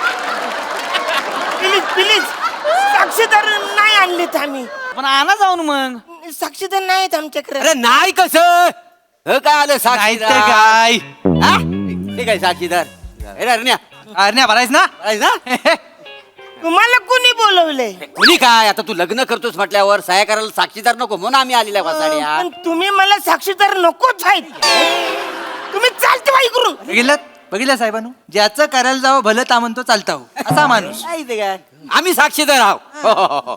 प्लीज प्लीज साक्षीदार नाही आणलेत आम्ही पण आणा जाऊन मग साक्षीदार नाहीत आमच्याकडे अरे नाही कसं काय आलं साक्षीदार नाहीतर काय? हा? ते काय साक्षीदार अरे अरण्या अरे भरायच ना ना तुम्हाला कोणी बोलवले कोणी काय आता तू लग्न करतोस म्हटल्यावर सह्या करायला साक्षीदार नको म्हणून आम्ही आलेल्या वासाड्या पण तुम्ही मला साक्षीदार नकोच आहेत तुम्ही चालते बाई करून बघितलं साहेबांनो ज्याचं करायला जावं भलं ता म्हणतो चालता हो असा माणूस आम्ही साक्षीदार आहोत हो, हो, हो, हो.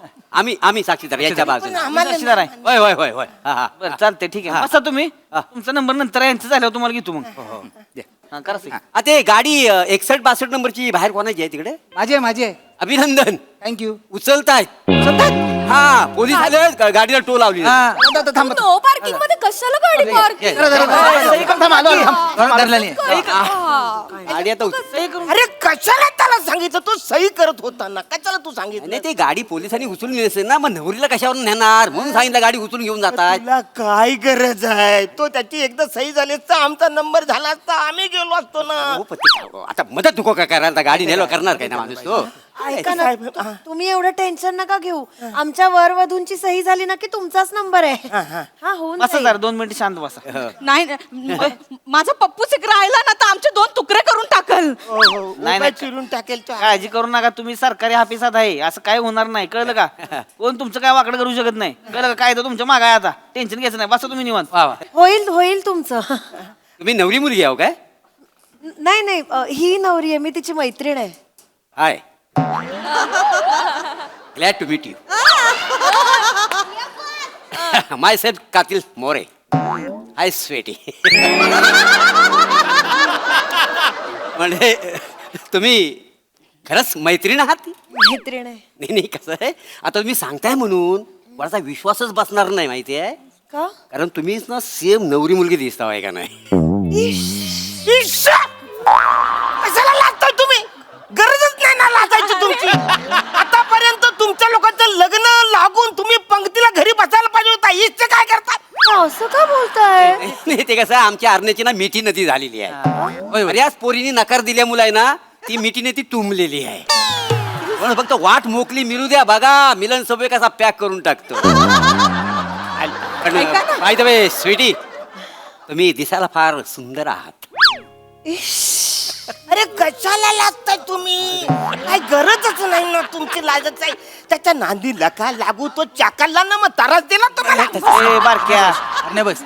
आम्ही साक्षीदार याच्या बाजूने साक्षीदार आहे होय होय होय होय हा हा बरं चालतंय ठीक आहे बसा तुम्ही तुमचा नंबर नंतर यांचं झाल्यावर तुम्हाला घेतो मग हा, करा सही. आ, ते गाडी 61-62 नंबरची बाहेर कोणाची आहे तिकडे माझे अभिनंदन थँक्यू उचलतायत हा पोलीस आले गाडीला टोल लावली नो पार्किंग मध्ये कशाला गाडी पार्क धरला नाही गाडी आता उचल- अरे कशाला त्याला सांगितलं तो सही करत होता ना कशाला तू सांगितलं नाही ते गाडी पोलिसांनी उचलून नेली असेल ना मग नवरीला कशावर नेणार म्हणून सांगितलं गाडी उचलून घेऊन जातात तुला काय गरज आहे तो त्याची एकदा सही झाली असता आमचा नंबर झाला असता आम्ही गेलो असतो ना हो, पण ते- आता मदत नको काय करायला गाडी नेलो करणार काय ना माणूस तो ऐका ना साहेब, हा. तुम्ही एवढं टेन्शन नका घेऊ आमच्या वर वधूंची सही झाली ना की तुमचाच नंबर आहे हा होऊन बसा जाईल. जरा 2 मिनिट शांत बसा नाही माझा पप्पू सिक राहिला ना तर आमचे 2 तुकडे करून टाकल हो, हो, नाही, उभा नाही. चिरून टाकेल तो काळजी करू नका तुम्ही सरकारी हापिसात आहे असं काय होणार नाही कळलं का कोण तुमचं काय वाकडं करू शकत नाही कळलं का काय तर तुमच्या माग आहे आता टेन्शन घ्यायचं नाही बसा तुम्ही निवांत वा वा. होईल होईल तुमचं तुम्ही नवरी मुलगी आहो काय नाही नाही ही नवरी आहे मी तिची मैत्रीण आहे hi glad to meet you myself Katil More hi sweetie म्हणजे तुम्ही खरंच मैत्रीण आहात मैत्रीण आहे नाही नाही कसं आहे आता तुम्ही सांगताय म्हणून माझा विश्वासच बसणार नाही माहिती आहे का कारण तुम्हीच ना सेम नवरी मुलगी दिसता आहे का नाही इश्श! कशाला लागताय तुम्ही गरजच नाही ना लागायची तुमची आतापर्यंत तुमच्या लोकांचं लग्न लागून तुम्ही पंक्तीला घरी बसायला पाहिजे होता इच्छा काय करता असं का बोलताय नाही ते कसं आहे, आमच्या आरण्याची ना मिठी नदी झालेली आहे बऱ्याच पोरीने नकार दिल्यामुळे आहे ना ती मिठी नदी तुंबलेली आहे म्हणून फक्त वाट मोकली मिळू द्या बघा मिलन सभे कसा पॅक करून टाकतो बाय द वे स्वीटी तुम्ही दिसायला फार सुंदर आहात अरे कशाला लागताय तुम्ही काय गरजच नाही ना तुमची लाजच आहे त्याच्या नांदी लका लागू तो चाकाला ना मग ताराच दिला तुम्हाला ए, बारक्या अरे नाही बस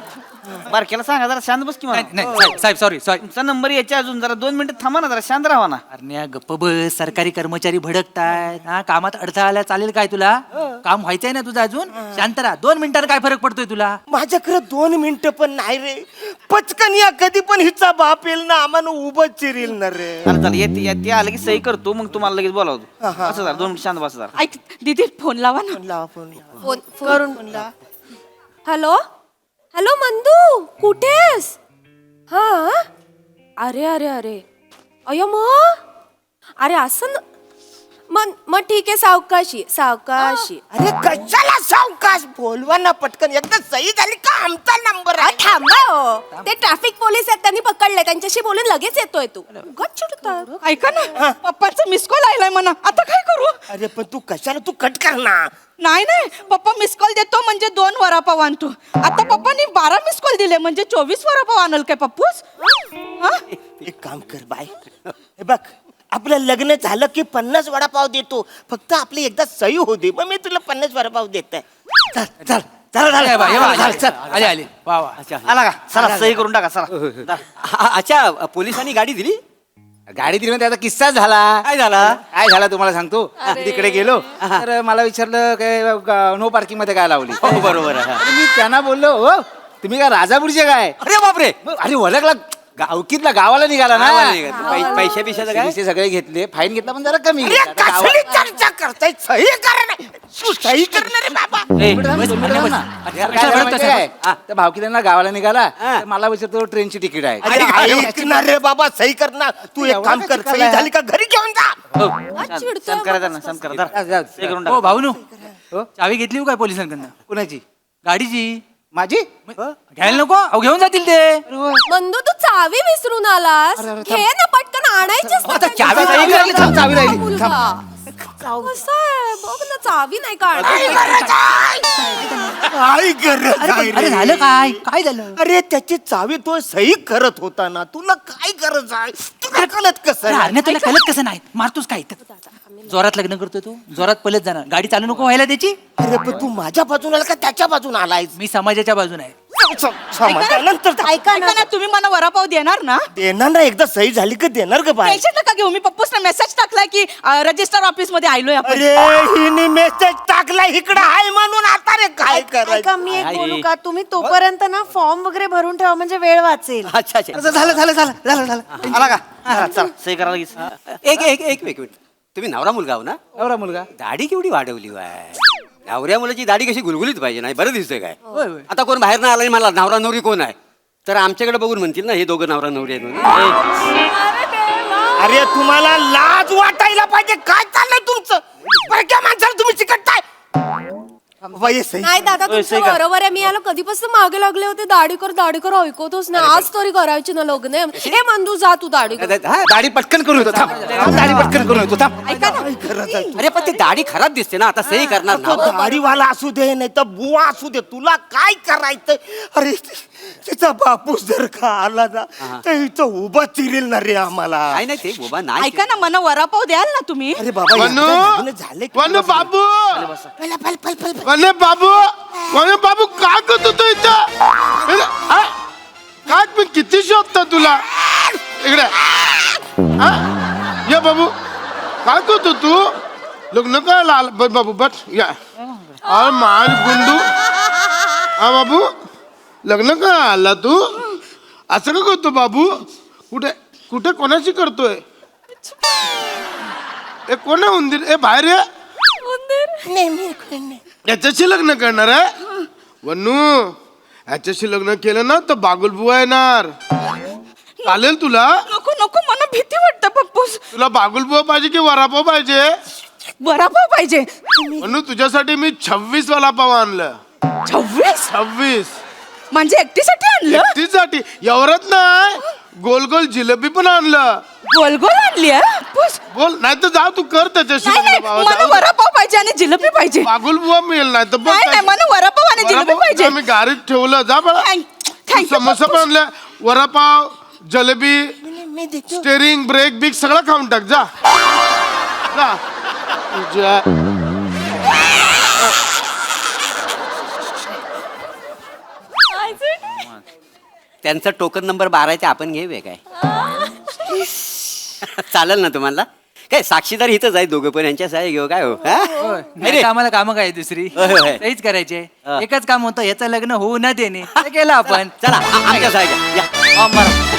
बारक्याला सांगा जरा शांत बस किंवा नाही साहेब सॉरी तुमचा नंबर यायच्या अजून जरा 2 मिनिटं थांबा ना जरा शांत राहा ना अरे गप्प बस सरकारी कर्मचारी भडकतायत हा कामात अडथळा आला चालेल काय तुला काम व्हायचंय ना तुझं अजून शांत राहा 2 मिनिटांना काय फरक पडतोय तुला माझ्याकडे 2 मिनिटं पण नाही रे पचकन या कधी पण हिचा बाप येईल ना आम्हाला उभं चिरील ना रे अरे चला येते आलं की सही करतो मग तुम्हाला लगेच बोलावतो असं जरा 2 मिनिट शांत बसा जरा ऐक दीदी फोन लावा ना लावा फोन लावा. फोन करून हॅलो हॅलो मंदू कुठेस? हा अरे अरे अरे अयो अरे असं मग ठीक आहे, सावकाशी सावकाशी. अरे कशाला सावकाश? बोलवा ना पटकन, एकदा सही झाली का आमचा नंबर आहे. थांबा हो, ते ट्रॅफिक पोलीस आहेत, त्यांनी पकडले, त्यांच्याशी बोलून लगेच येतोय तू. उगाच चिडतात. ऐका ना पप्पाचा मिस कॉल आलाय म्हणा, आता काय करू? अरे पण तू कशाला, तू कट कर ना. नाही नाही, पप्पा मिस कॉल देतो म्हणजे 2 वडापाव आणतो. आता पप्पानी 12 मिस कॉल दिले म्हणजे 24 वडापाव आणल काय पप्पूस? हा? एक काम कर बाय, हे बघ आपलं लग्न झालं की 50 वडापाव देतो, फक्त आपली एकदा सही होऊ दे, मग मी तुला 50 वडापाव देत आहे. चल चल चल ए बा, ए बा, चल चल. आले आले वा वा. अच्छा आला का? चला सही करून टाका चला. अच्छा पोलिसांनी गाडी दिली? गाडी दिली त्याचा किस्सा झाला. काय झाला? काय झाला तुम्हाला सांगतो. तिकडे गेलो तर मला विचारलं काय नो पार्किंग मध्ये काय लावली. हो बरोबर आहे. तर मी त्यांना बोललो हो तुम्ही काय राजापूरचे काय? अरे बापरे, अरे ओळखला, गावकीतला गावाला निघाला ना. पैसे बिशाचं काय? पैसे सगळे घेतले, फाईन घेतला पण जरा कमी अरे घेतला. आता कसली चर्चा करताय? सही कर ना. तू सही करणार आहे बाबा. त्या भावकीला गावाला निघाला हा. तर मला विचारतो ट्रेनची तिकीट आहे. अरे ऐकणार रे बाबा, सही कर ना. तू एक काम कर, सही झाली का घरी घेऊन जा. सम करा त्यांना, सम करा धर. सही करून हो टाका. भाऊनू, चावी घेतली हो काय पोलिसांकडनं? कुणाची? गाडीची माझी? घ्यायला नको, अहो घेऊन जातील ते. मंदू तू चावी विसरून आलास, घे ना पटकन, आणायचीच ना आता त्यांची चावी चावी. राहिली, थांब, चावी राहिली. मुलगा. कसं आहे बघ ना, चावी नाही काढ. काय गरज आहे अरे रे? झालं काय? काय झालं? अरे त्याची चावी तो सही करत होता ना, तुला काय गरज आहे? तुला कळत कसं अरे आहे? अरे तुला कळत कसं नाही? मारतोस काय इथं? जोरात लग्न करतोय तू, जोरात पलत जाणार, गाडी चालू नको व्हायला त्याची. अरे पण तू माझ्या बाजून आला का त्याच्या बाजून आलाय? मी समाजाच्या बाजूने आहे. नंतर ऐका ना, तुम्ही मला वडापाव देणार ना? देणार ना, एकदा सही झाली का देणार का बाय? पैसे नका घेऊ, मी पप्पूसना मेसेज टाकलाय की रजिस्टर ऑफिस मध्ये आलोय आपण. अरे हिने मेसेज टाकला इकडं आहे म्हणून, आता रे काय करायचं? मी एक बोलू का? तुम्ही तोपर्यंत ना फॉर्म वगैरे भरून ठेवा म्हणजे वेळ वाचेल. अच्छा अच्छा. झालं. आला का? चला, चला सही करा लगेच. एक मिनिट, तुम्ही नवरा मुलगा हो ना? नवरा मुलगा. दाढी केवढी वाढवली वाय? नवऱ्या मुलाची दाढी कशी गुलगुलीत पाहिजे, नाही बरं दिसतंय काय? होय, होय. आता कोण बाहेर नाही आला आणि मला नवरा नवरी कोण आहे तर आमच्याकडे बघून म्हणतील ना हे दोघं नवरा नवरी आहेत म्हणून. अरे तुम्हाला लाज वाटायला पाहिजे, काय चाललंय तुमचं? परक्या माणसाला तुम्ही चिकटताय. बाई, सही. नाही दादा तुमचं बरोबर आहे, मी याला कधीपासून मागे लागले होते, दाढी कर ऐकतोच ना, आज तरी करायची ना लग्न. हे मंदू जा तू दाढी कर. हा, दाढी पटकन करून येतो थांब. दाढी पटकन करून येतो थांब. ऐका ना, अरे पण ती दाढी खराब दिसते ना, आता सही करणार तो ना. दाढीवाला असू दे नाही तर बुवा असू दे, तुला काय करायचं? अरे तिचा बापूस जर का आला ना तर हिचं उभा चिरेल ना रे आम्हाला. काय नाही ते बाबा नाही. ऐका ना, मला वडापाव द्याल ना तुम्ही? अरे बाबा वनू, एकदा लग्न झाले की वनू बाबू, पळ, पळ, पळ, पळ, पळ. वनू बाबू काय करतो तू इथं? हा? काय मी किती शोधतो तुला इकडे? हा? ये बाबू, काय करतो तू? लग्न करायला आला? बस बाबू बस या. अरे मार गुंडू. हा बाबू, लग्न करायला आला तू? असं का करतो बाबू? कुठे कुठे कोणाशी करतोय? ए कोण आहे उंदीर? ए बाहेर ये. याच्याशी लग्न करणार आहे? वनू, याच्याशी लग्न केलं ना तर बागुलबुवा येणार. चालेल तुला? नको नको, मला भीती वाटतं पप्पूस. तुला बागुलबुवा पाहिजे की वडापाव पाहिजे? वडापाव पाहिजे. वनू, तुझ्यासाठी मी 26 वडापाव आणलं. 26 म्हणजे एकटीसाठी आणलं? एकटीसाठी. एवढंच नाही, गोल गोल जिलेबी पण आणलं. गोल गोल आणली बोल, नाही तर जा तू कर त्याच्याशी नाही लग्न नाही, बाबा. मला जाऊ दे. वडापाव पाहिजे आणि जिलेबी पाहिजे. बागुलबुवा मिळेल नाही तर बघ नाही नाही, काय- मला वडापाव आणि जिलेबी वडापाव पाहिजे. मी गाडीत ठेवलं. जा बघा. थँक्यू समोसा पण आणल्या, वडापाव, जलेबी, स्टेरिंग, ब्रेक बिक सगळं खाऊन टाक. जा जा. तुझ्या त्यांचा टोकन नंबर 12 आपण घेऊया काय? चालेल ना तुम्हाला? काय साक्षीदार इथंच आहे, दोघं पण यांच्या सहाय्य घेऊ काय हो? हा? नाही तर आम्हाला कामं काय दुसरी होय, होय. तेच करायचे. हा. एकच काम होतं, याचं लग्न होऊ न देणे, ते केलं आपण. चला आमच्या सहाय्य घ्या. या. फॉर्म भरा.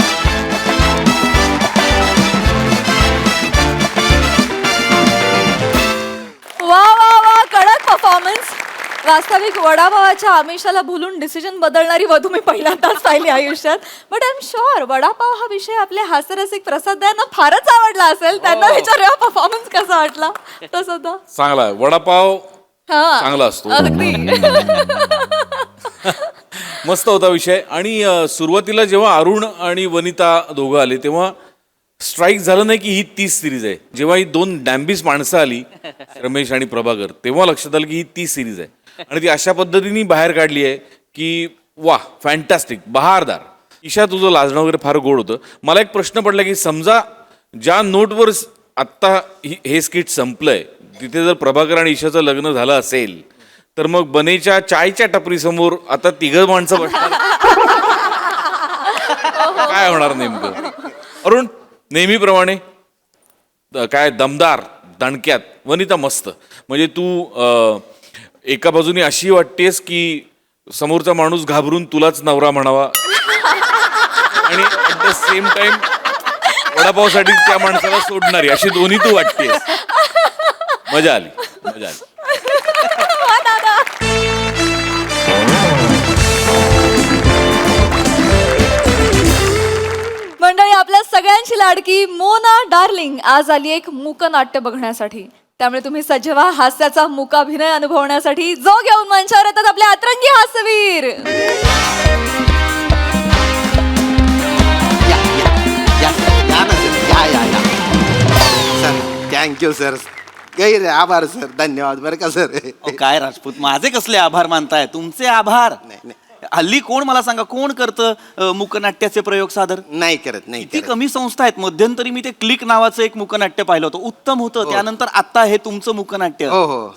वा वा वा, कडक परफॉर्मन्स. वास्तविक वडापावाच्या आमिषाला भुलून डिसिजन बदलणारी वधू मी पहिल्यांदाच पाहिली आयुष्यात. But I am sure vada pav हा विषय आपले हास्यरसिक प्रसाद यांना फारच आवडला असेल. त्यांना विचारूया परफॉर्मन्स कसा वाटला प्रसाद. चांगला आहे. वडापाव चांगला असतो. अगदी. मस्त होता विषय. आणि सुरुवातीला जेव्हा अरुण आणि वनिता दोघं आले तेव्हा स्ट्राईक झालं नाही की ही 30 सिरीज आहे. जेव्हा ही 2 डॅम्बिस माणसं आली रमेश आणि प्रभाकर तेव्हा लक्षात आलं की ही 30 सिरीज आहे आणि ती अशा पद्धतीने बाहेर काढली आहे की वा फॅन्टॅस्टिक बहारदार. ईशा तुझं लाजणं वगैरे फार गोड होतं. मला एक प्रश्न पडला की समजा ज्या नोटवर आत्ता हे स्किट संपलंय तिथे जर प्रभाकर आणि ईशाचं लग्न झालं असेल तर मग बनेच्या चायच्या टपरीसमोर आता 3 माणसं बसणार काय होणार नेमकं. अरुण नेहमीप्रमाणे काय दमदार दणक्यात. वनिता मस्त म्हणजे तू एका बाजूने अशी वाटतेस की समोरचा माणूस घाबरून तुलाच नवरा म्हणावा आणि ॲट द सेम टाइम वडापावसाठी त्या माणसाला सोडणारी अशी दोन्ही तू वाटतेस. मजा आली मजा आली. मंडळी आपल्या सगळ्यांची लाडकी मोना डार्लिंग आज आली एक मूकनाट्य बघण्यासाठी. त्यामुळे तुम्ही सज्ज व्हा हास्याचा मूकाभिनय अनुभवण्यासाठी. जो घेऊन मंचावर येतात आपले अतरंगी हास्यवीर. Sir thank you sir. गैर आभार सर. धन्यवाद बरं का सर. काय राजपूत माझे कसले आभार मानताय. तुमचे आभार. हल्ली कोण मला सांगा कोण करतं मूकनाट्याचे प्रयोग सादर. नाही करत नाही किती कमी संस्था आहेत. मध्यंतरी मी ते क्लिक नावाचं एक मूकनाट्य पाहिलं होतं उत्तम होतं. त्यानंतर आता हे तुमचं मूकनाट्य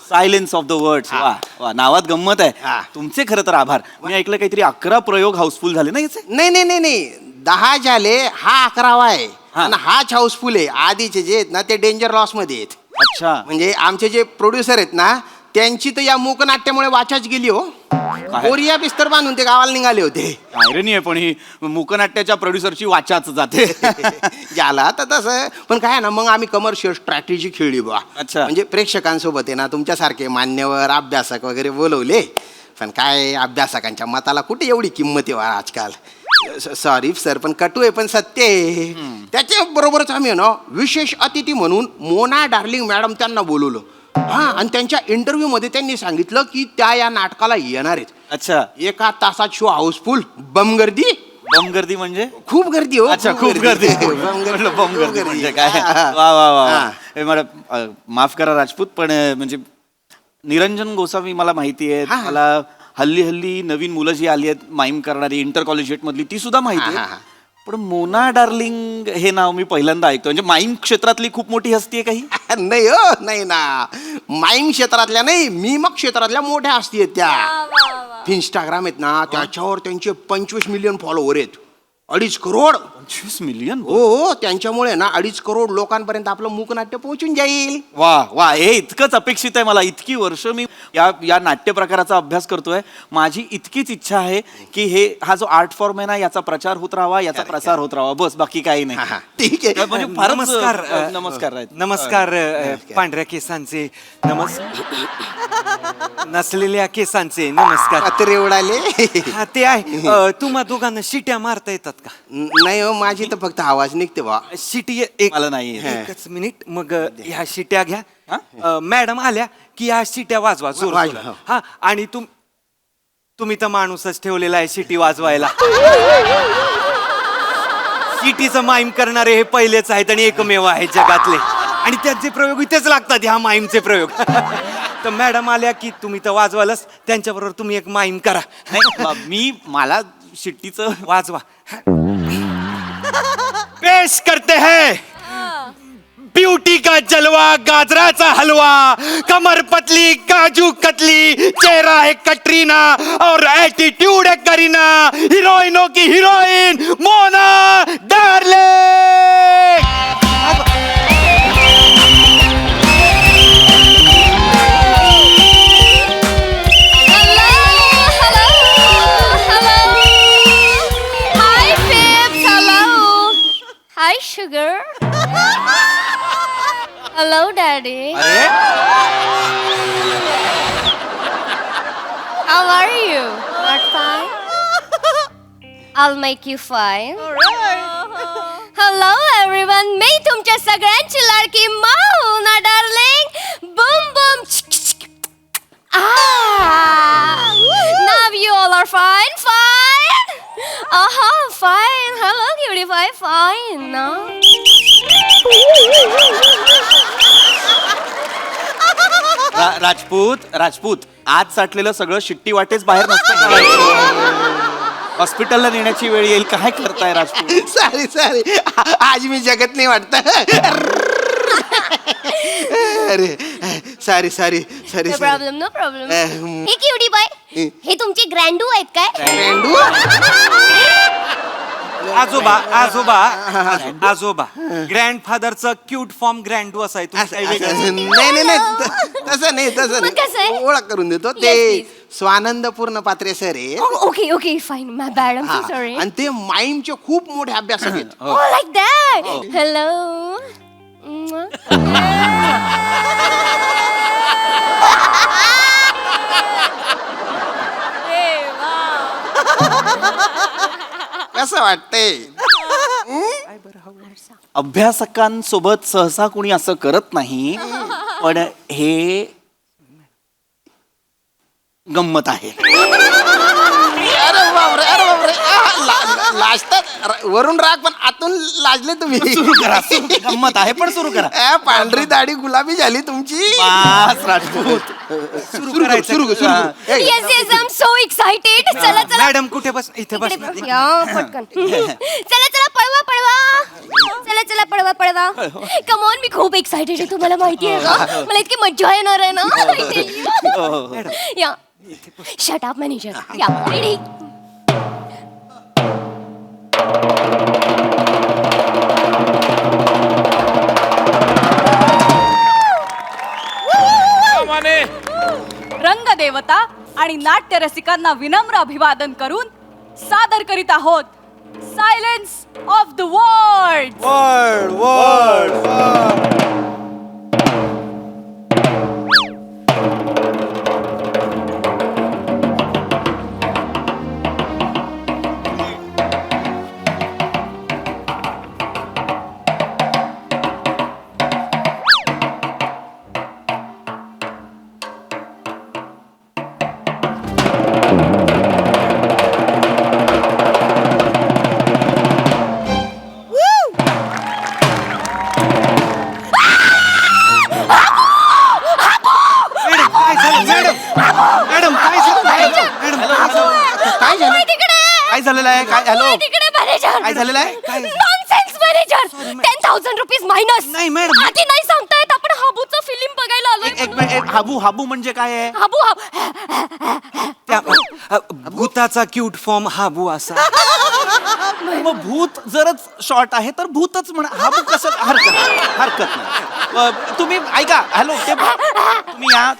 सायलेन्स ऑफ द वर्ड्स. वा वा नावात गंमत आहे. तुमचे खरं तर आभार. मी ऐकलं काहीतरी 11 प्रयोग हाऊसफुल झाले ना याचे. नाही नाही नाही नाही 10 झाले. हा 11वा आहे आणि हाच हाऊसफुल आहे. आधीचे जे आहेत ना ते डेंजर लॉस मध्ये आहेत. अच्छा म्हणजे आमचे जे प्रोड्युसर आहेत ना त्यांची तर या मूकनाट्यामुळे वाचाच गेली हो. कोरिया बिस्तर बांधून ते गावाला निघाले होते. आयरनी आहे पण ही मूकनाट्याच्या प्रोड्युसरची वाचाच जाते. झाला तर तसं पण काय ना मग आम्ही कमर्शियल स्ट्रॅटेजी खेळली बा. अच्छा. म्हणजे प्रेक्षकांसोबत आहे ना तुमच्यासारखे मान्यवर अभ्यासक वगैरे बोलवले. पण काय अभ्यासकांच्या मताला कुठे एवढी किंमत आहे बा आजकाल. सॉरी सर पण कटू आहे पण सत्य आहे. त्याच्या बरोबरच आम्ही ना विशेष अतिथी म्हणून मोना डार्लिंग मॅडम त्यांना बोलवलं. हा आणि त्यांच्या इंटरव्ह्यू मध्ये त्यांनी सांगितलं की त्या या नाटकाला येणार आहेत. अच्छा 1 तासात शो हाऊसफुल. बम गर्दी. बम गर्दी म्हणजे खूप गर्दी हो. अच्छा खूप गर्दी. बम गर्दी म्हणजे काय. वा वा वा. हे मला माफ करा राजपूत पण म्हणजे निरंजन गोसावी मला माहिती आहे. मला हल्ली नवीन मुलं जी आली आहेत माईम करणारी इंटर कॉलेजिएट मधली ती सुद्धा माहिती आहे. पण मोना डार्लिंग हे नाव मी पहिल्यांदा ऐकतो. म्हणजे माईम क्षेत्रातली खूप मोठी हस्ती आहे काही. नाही हो नाही ना. माईम क्षेत्रातल्या नाही मीमक क्षेत्रातल्या मोठ्या हस्ती आहेत त्या. इंस्टाग्राम आहेत ना त्याच्यावर त्यांचे 25 मिलियन फॉलोवर आहेत. 2.5 करोड. 25 मिलियन. हो त्यांच्यामुळे ना 2.5 करोड लोकांपर्यंत आपलं मूकनाट्य पोहोचून जाईल. वा वा हे इतकंच अपेक्षित आहे मला. इतकी वर्ष मी या नाट्य प्रकाराचा अभ्यास करतोय. माझी इतकीच इच्छा आहे की हा जो आर्ट फॉर्म आहे ना याचा प्रचार होत राहावा याचा प्रसार होत राहावा बस बाकी काही नाही. ठीक आहे. म्हणजे फारच नमस्कार. नमस्कार नमस्कार. पांढऱ्या केसांचे नसलेल्या केसांचे नमस्कार. पत्रे उडाले. हा ते आहे. तुम्हा दोघांना शिट्या मारता येतात का. नाही हो माझी तर फक्त आवाज निघते बा. शिटी एक मला नाही. एकच मिनिट मग ह्या शिट्या घ्या. मॅडम आल्या की ह्या शिट्या वाजवा जोर जोरात. हा आणि तुम्ही तर माणूसच ठेवलेला आहे शिटी वाजवायला. शिटीचं माईम करणारे हे पहिलेच आहेत आणि एकमेव आहेत जगातले आणि त्यांचे प्रयोग इथेच लागतात ह्या माईमचे प्रयोग. तर मॅडम आल्या की तुम्ही तर वाजवालच त्यांच्याबरोबर तुम्ही एक माईम करा. मी मला शिट्टीचं वाजवा. पेश करते हैं ब्यूटी का जलवा गाजराचा हलवा. कमर पतली काजू कतली चेहरा है कटरीना और एटीट्यूड है करीना. हीरोइनों की heroine Mona darling. High sugar. Hello daddy. How are you? Not fine? I'll make you fine. Hello everyone. मी तुमच्या सगळ्यांची लाडकी माऊना darling. Boom boom. Now you all are fine, fine. Fine. Hello, cutie pie, fine. No. Rajput आज साठलेलं सगळं शिट्टी वाटेच बाहेर नसतं का? हॉस्पिटलला नेण्याची वेळ येईल. काय करताय राजपूत? सॉरी आज मी जगत नाही वाटत. अरे sorry No problem, no problem. हे cutie pie, हे तुमचे ग्रँडू आहेत काय? आजोबा ग्रँडफादरचं क्यूट फॉर्म ग्रँडू असाय नाही तसं मग कसं आहे? नाही. ओळख करून देतो. Yes, ते please. स्वानंद पूर्ण पात्रे सर आहे. Okay, fine. My bad. I'm so sorry. आणि ते माईमचे खूप मोठे अभ्यासक आहेत. Oh, like that. Hello. कसं वाटतंय? अभ्यासकांसोबत सहसा कोणी असं करत नाही, पण हे गंमत आहे. अरे बापरे लाजतात वरून राग पण आतून लाजले तुम्ही. सुरू करा. गंमत आहे पण सुरू करा. पांढरी दाढी गुलाबी झाली तुमची. बास राजपूत. सुरू Yes, I'm so excited. चला. मॅडम कुठे बस इथे बस या, पटकन. चला, पळवा. Come on, मी खूप एक्साइटेड आहे. तुम्हाला माहिती आहे का? मला इतकी मज्जा येणार आहे ना. या. Shut up, manager. या, ready? रंगदेवता आणि नाट्य रसिकांना विनम्र अभिवादन करून सादर करीत आहोत सायलेन्स ऑफ द वर्ल्ड. काय झालेलं आहे? काय हॅलो तिकडे मॅनेजर. काय झालेलं आहे? काय? Nonsense manager. 10,000 rupees minus. नाही, मॅडम. आधी नाही सांगतायत. आपण हाबूचं फिल्म बघायला आलोय. एक हाबू म्हणजे काय आहे? हाबू. त्या भूताचा क्यूट फॉर्म हाबू असा. मग भूत जरच शॉर्ट आहे तर भूतच म्हणा. हाबू कसं? हरकत नाही. तुम्ही ऐका. हॅलो तुम्ही या.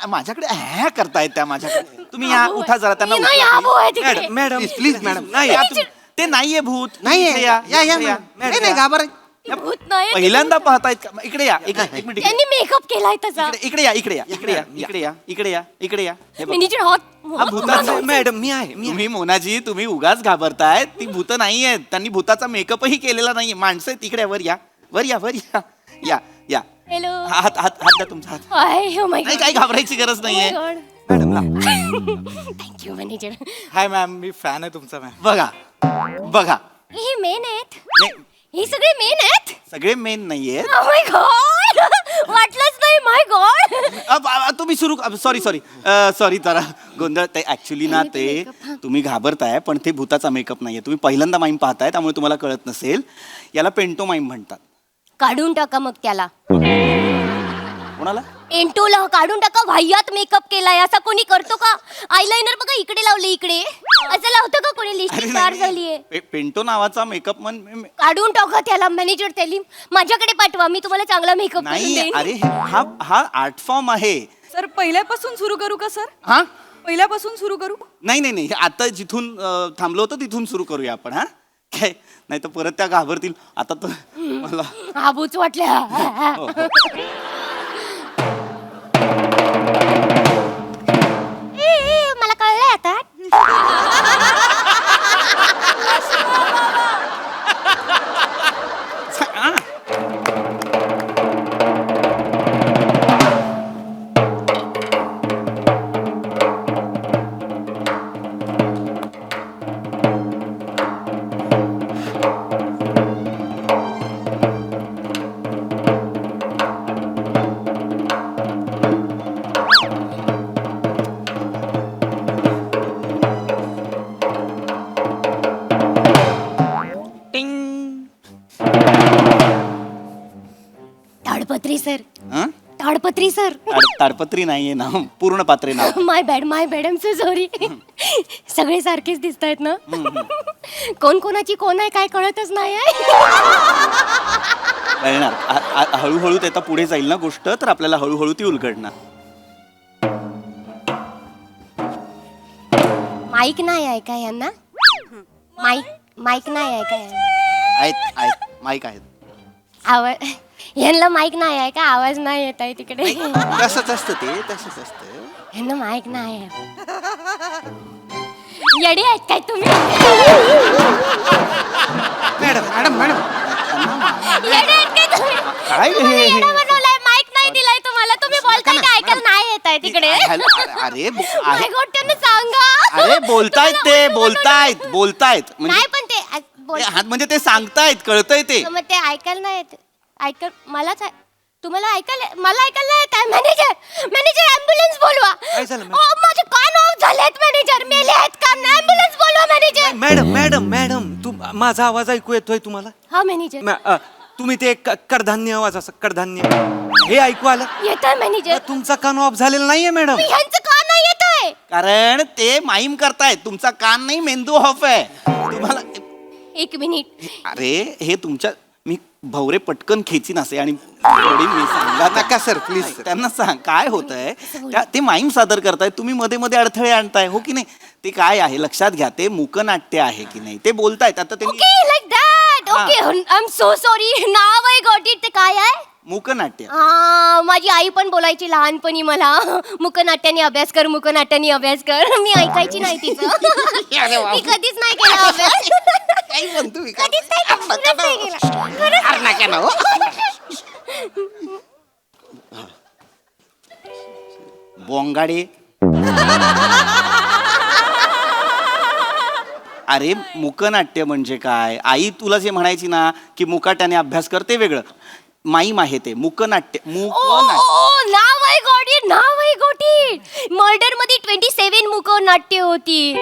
माझ्याकडे ह्या करतायत त्या माझ्याकडे. तुम्ही या. उठा जरा त्यांना नाही, उठवा, हाबू आहे please. तिकडे. Madam please madam. नाही या तुम्ही. ते नाहीये भूत. नाहीये. इथे या. या इथे या. नाही घाबर. भूत नाही. पहिल्यांदा पाहतायत का? इकडे या. एक मिनिट. त्यांनी मेकअप केलाय त्याचा. इकडे या. इकडे या. हे बघ. मॅनेजर हा भूताचा. मॅडम मी आहे तुम्ही मोनाजी तुम्ही उगाच घाबरताय. ती भूत नाहीयेत. त्यांनी भूताचा मेकअपही केलेला नाहीये. माणसं आहेत इकडे. वर या. या. हॅलो. हात द्या तुमचा हात. Oh my नाही God. काही घाबरायची गरज नाहीये. Thank you manager. हाय मॅम मी फॅन आहे तुमचा मॅम. बघा हे मेन आहेत. हे सगळे मेन आहेत. सगळे मेन नाहीये. Oh my God. वाटलंच नाही. माय गॉड. तुम्ही सुरू. सॉरी जरा गोंधळ. ते ऍक्च्युली ना ते तुम्ही घाबरताय पण ते भूताचा मेकअप नाहीये. तुम्ही पहिल्यांदा माईम पाहताय त्यामुळे तुम्हाला कळत नसेल. याला पेंटो माईम म्हणतात. काढून टाका मग त्याला. कोणाला? एंटोला काढून टाका. वाह्यात मेकअप केलाय. असा कोणी करतो का? आयलाइनर बघा इकडे लावले. इकडे असं लावतं का कोणी? लिपस्टिक पार झालीये. पेंटो नावाचा मेकअप काढून टाका त्याला. मॅनेजर त्याला माझ्याकडे पाठवा. मी तुम्हाला चांगला मेकअप करून नाही. देईन. अरे हा आर्ट फॉर्म आहे. सर पहिल्यापासून सुरू करू का सर? हा पहिल्यापासून सुरू करू? नाही आता जिथून थांबलो होतो तिथून सुरू करूया आपण. हा काय नाही तर परत त्या घाबरतील. आता तर मला हाबूच वाटल्या. ताडपत्री सर. हं? ताडपत्री सर. ताडपत्री नाहीये ना, पूर्ण पात्रे नाव. My bad I am so sorry. सगळे सारखेच दिसत आहेत ना. कोण कोणाची कोण आहे काय कळतच नाही आहे. कळणार हळूहळू त्याचा पुढे जाईल ना गोष्ट, तर आपल्याला हळूहळू ती उलगडणार. माईक नाही आहे का यांना? माईक नाही आहे का यांना? आहेत माईक आहेत. आवाज यांना माईक नाही आहे का? आवाज नाही येत आहे तिकडे. तसंच असतं ते, तसंच असतं. यांना माईक नाही आहे. येडे आहेत काय तुम्ही? मॅडम येडे आहेत काय तुम्ही? काय हे- तुम्ही हे- येडं बनवलंय, माईक नाही दिलाय तुम्हाला. तुम्ही बोलताय का ऐकायला नाही येत आहे तिकडे? अरे My God, त्यांना सांगा. अरे बोलतायत म्हणजे नाही पण ते हात म्हणजे ते सांगतायत, कळतंय ते. मग ते ऐकायला नाही येत. तुम्हाला ऐकायला मला ऐकायला नाही येत आहे. मॅनेजर ॲम्ब्युलन्स बोलवा. माझे कान ऑफ झालेत मॅनेजर. मेले आहेत कान. ॲम्ब्युलन्स बोलवा मॅनेजर. मॅडम तू माझा आवाज ऐकू येतोय तुम्हाला? हा मॅनेजर. तुम्ही ते कडधान्य आवाज असं कडधान्य हे ऐकू आलं? येतोय मॅनेजर. तुमचा कान ऑफ झालेला नाहीये मॅडम. ह्यांचं कान नाही येत आहे. कारण ते माईम करतायत. तुमचा कान नाही, मेंदू ऑफ आहे तुम्हाला. एक मिनिट. अरे हे तुमच्या मी भवरे पटकन खेचीन असे आणि थोडी मी सांगा नका सर प्लीज. त्यांना सांग काय होत आहे. ते माईम सादर करतायत, तुम्ही मध्ये मध्ये अडथळे आणताय हो की नाही. ते काय आहे लक्षात घ्या, ते मूकनाट्य आहे की नाही ते बोलतायत. आता ते okay like that. Okay I am so sorry. Now I got it. ते काय आहे? मूकनाट्य. माझी आई पण बोलायची लहानपणी मला, मुकनाट्याने अभ्यास कर. मी ऐकायची नाही तिचं. मी कधीच नाही केला अभ्यास. कधीच नाही केला. बोंगाडे. अरे मुकनाट्य म्हणजे काय? आई तुला जे म्हणायची ना की मुकाट्याने अभ्यास कर, ते वेगळं. माईम आहे ते मुकनाट्य. नाव आय गॉट इट. मर्डर मध्ये 27 मुकनाट्य होती.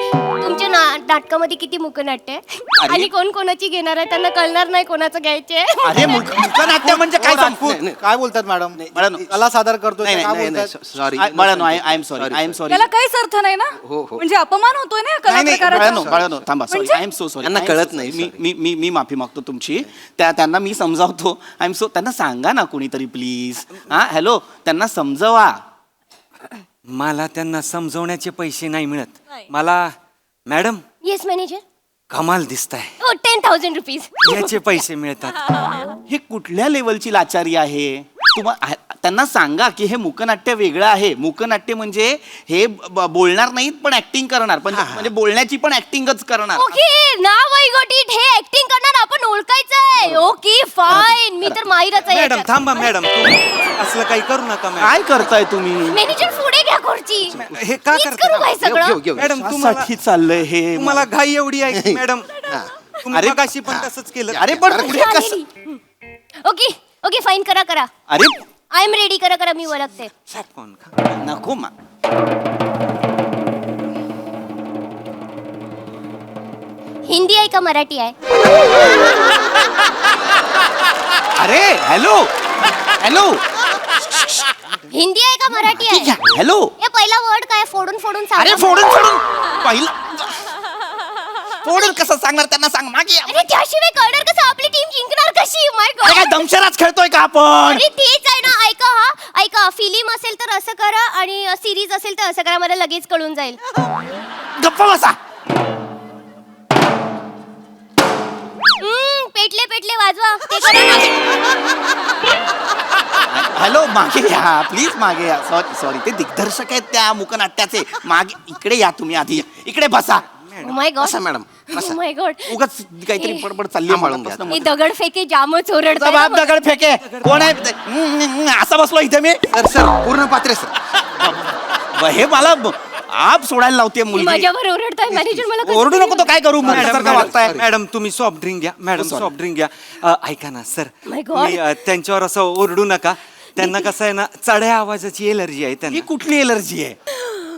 तुमच्या नाटकामध्ये किती मुकनाट्य आहे? आणि कोण कोणाची घेणार आहे त्यांना कळणार नाही कोणाचं घ्यायचे. अरे मुकनाट्य म्हणजे काय सांगू? काय बोलतात मॅडम? मॅडम कला सादर करतो sorry madam, I am sorry. त्याला काहीच अर्थ नाही ना. म्हणजे अपमान होतोय ना कला प्रकाराचा. बाळानो थांबा. Sorry I am so sorry. त्यांना कळत नाही. मी माफी मागतो तुमची. त्यांना मी समजावतो. I am so. त्यांना सांगा ना कोणीतरी प्लीज. हा हॅलो, त्यांना समजवा. मला त्यांना समजवण्याचे पैसे नाही मिळत. मला मॅडम येस मॅनेजर. कमाल दिसताय. 10,000 रुपीज. याचे पैसे मिळतात. हे कुठल्या लेवलची लाचारी आहे? त्यांना सांगा की हे मुकनाट्य वेगळं आहे. मुकनाट्य म्हणजे हे बोलणार नाहीत पण ऍक्टिंग करणार. पण म्हणजे बोलण्याची पण ऍक्टिंगच करणार. Okay now I got it. हे ऍक्टिंग करणार आपण ओळखायचंय. Okay fine. मी तर माहीरच आहे. मॅडम थांबा मॅडम, तुम्ही असलं काही करू नका मॅडम. काय करताय तुम्ही? मॅनेजर पुढे घ्या खुर्ची. हे का मीच करू काय सगळं? मॅडम तुम्हाला साठी चाललंय हे. तुम्हाला घाई एवढी आहे की मॅडम? तुम्ही मगाशी पण तसंच केलं. अरे पण पुढे कसं? ओके फाईन करा. अरे आय एम रेडी. करा मी ओळखते. नको मा. हिंदी आहे का मराठी आहे? अरे हॅलो हिंदी आहे का मराठी आहे? हॅलो. हे पहिला वर्ड काय? फोडून सांगा. अरे फोडून फोडून कसं सांगणार? त्यांना सांग मागे. अरे त्याशिवाय कळणार कसं आपली टीम जिंकणार कशी? माय गॉड. काय दमशराज खेळतोय का आपण? अरे तेच आहे ना. ऐका फिल्म असेल तर असं करा आणि सिरीज असेल तर असं करा. मला लगेच कळून जाईल. गप्प बसा. पेटले वाजवा. ते करा ना. हॅलो मागे या प्लीज, मागे या. सॉरी ते दिग्दर्शक आहेत त्या मुकनाट्याचे. मागे इकडे या तुम्ही आधी. इकडे बसा. माय गॉड. बसा मॅडम. माय गॉड. उगाच काहीतरी बडबड चालली आहे. हे दगड फेके जामच ओरडताय ना बाप मला. दगड फेके. कोण आहे? असा बसलो इथे मी. सर पूर्ण पात्रे सर. हे मला आप सोडायला लावते मुलगी. माझ्यावर ओरडताय मॅनेजर. मला कसं ओरडू नको तो काय करू? मॅडम तुम्ही सॉफ्ट ड्रिंक घ्या. मॅडम सॉफ्ट ड्रिंक घ्या. ऐका ना सर, My God. त्यांच्यावर असं ओरडू नका. त्यांना कसं आहे ना, चढ्या आवाजाची एलर्जी आहे ही त्यांना. कुठली एलर्जी आहे?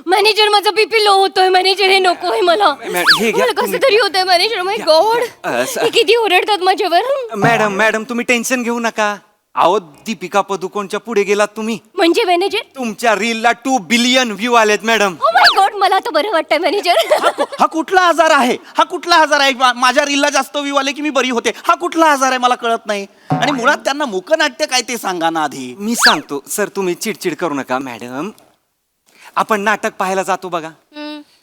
मॅनेजर माझा बीपी लो होतोय. मॅनेजर हे नकोय मला. हे घ्या मला कसं तुम्ही. तरी होतंय मॅनेजर. माय गॉड. स- हे किती ओरडतात माझ्यावर. मॅडम तुम्ही टेन्शन घेऊ नका. अहो दीपिका पदुकोणच्या पुढे गेलात तुम्ही. म्हणजे मॅनेजर तुमच्या रीलला 2 बिलियन व्ह्यू आलेत मॅडम. ओ माय गॉड मला तर बरं वाटतंय मॅनेजर. हा कुठला आजार आहे? हा कुठला आजार आहे? माझ्या रीलला जास्त व्ह्यू आले की मी बरी होते. हा कुठला आजार आहे मला कळत नाही. आणि मुळात त्यांना मूकनाट्य काय ते सांगा ना आधी. मी सांगतो सर, तुम्ही चिडचिड करू नका मॅडम. आपण नाटक पाहायला जातो बघा,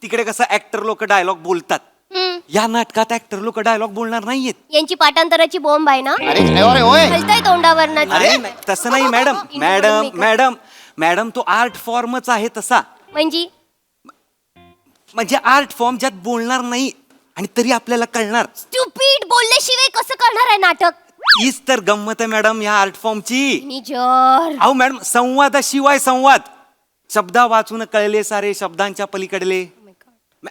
तिकडे कसं ऍक्टर लोक डायलॉग बोलतात. या नाटकात ऍक्टर लोक डायलॉग बोलणार नाहीयेत. यांची पाठांतराची बॉम्ब आहे ना. अरे होय. हलताय तोंडावर ना. अरे तसं नाही मॅडम. मॅडम मॅडम मॅडम तो आर्ट फॉर्मच आहे तसा. म्हणजे आर्ट फॉर्म ज्यात बोलणार नाही आणि तरी आपल्याला कळणार. स्टुपिड बोलल्याशिवाय कसं करणार आहे नाटक. हीच तर गंमत आहे मॅडम या आर्ट फॉर्मची. मॅनेजर अहो मॅडम, संवादाशिवाय संवाद. शब्दा वाचून कळले सारे शब्दांच्या पलीकडले.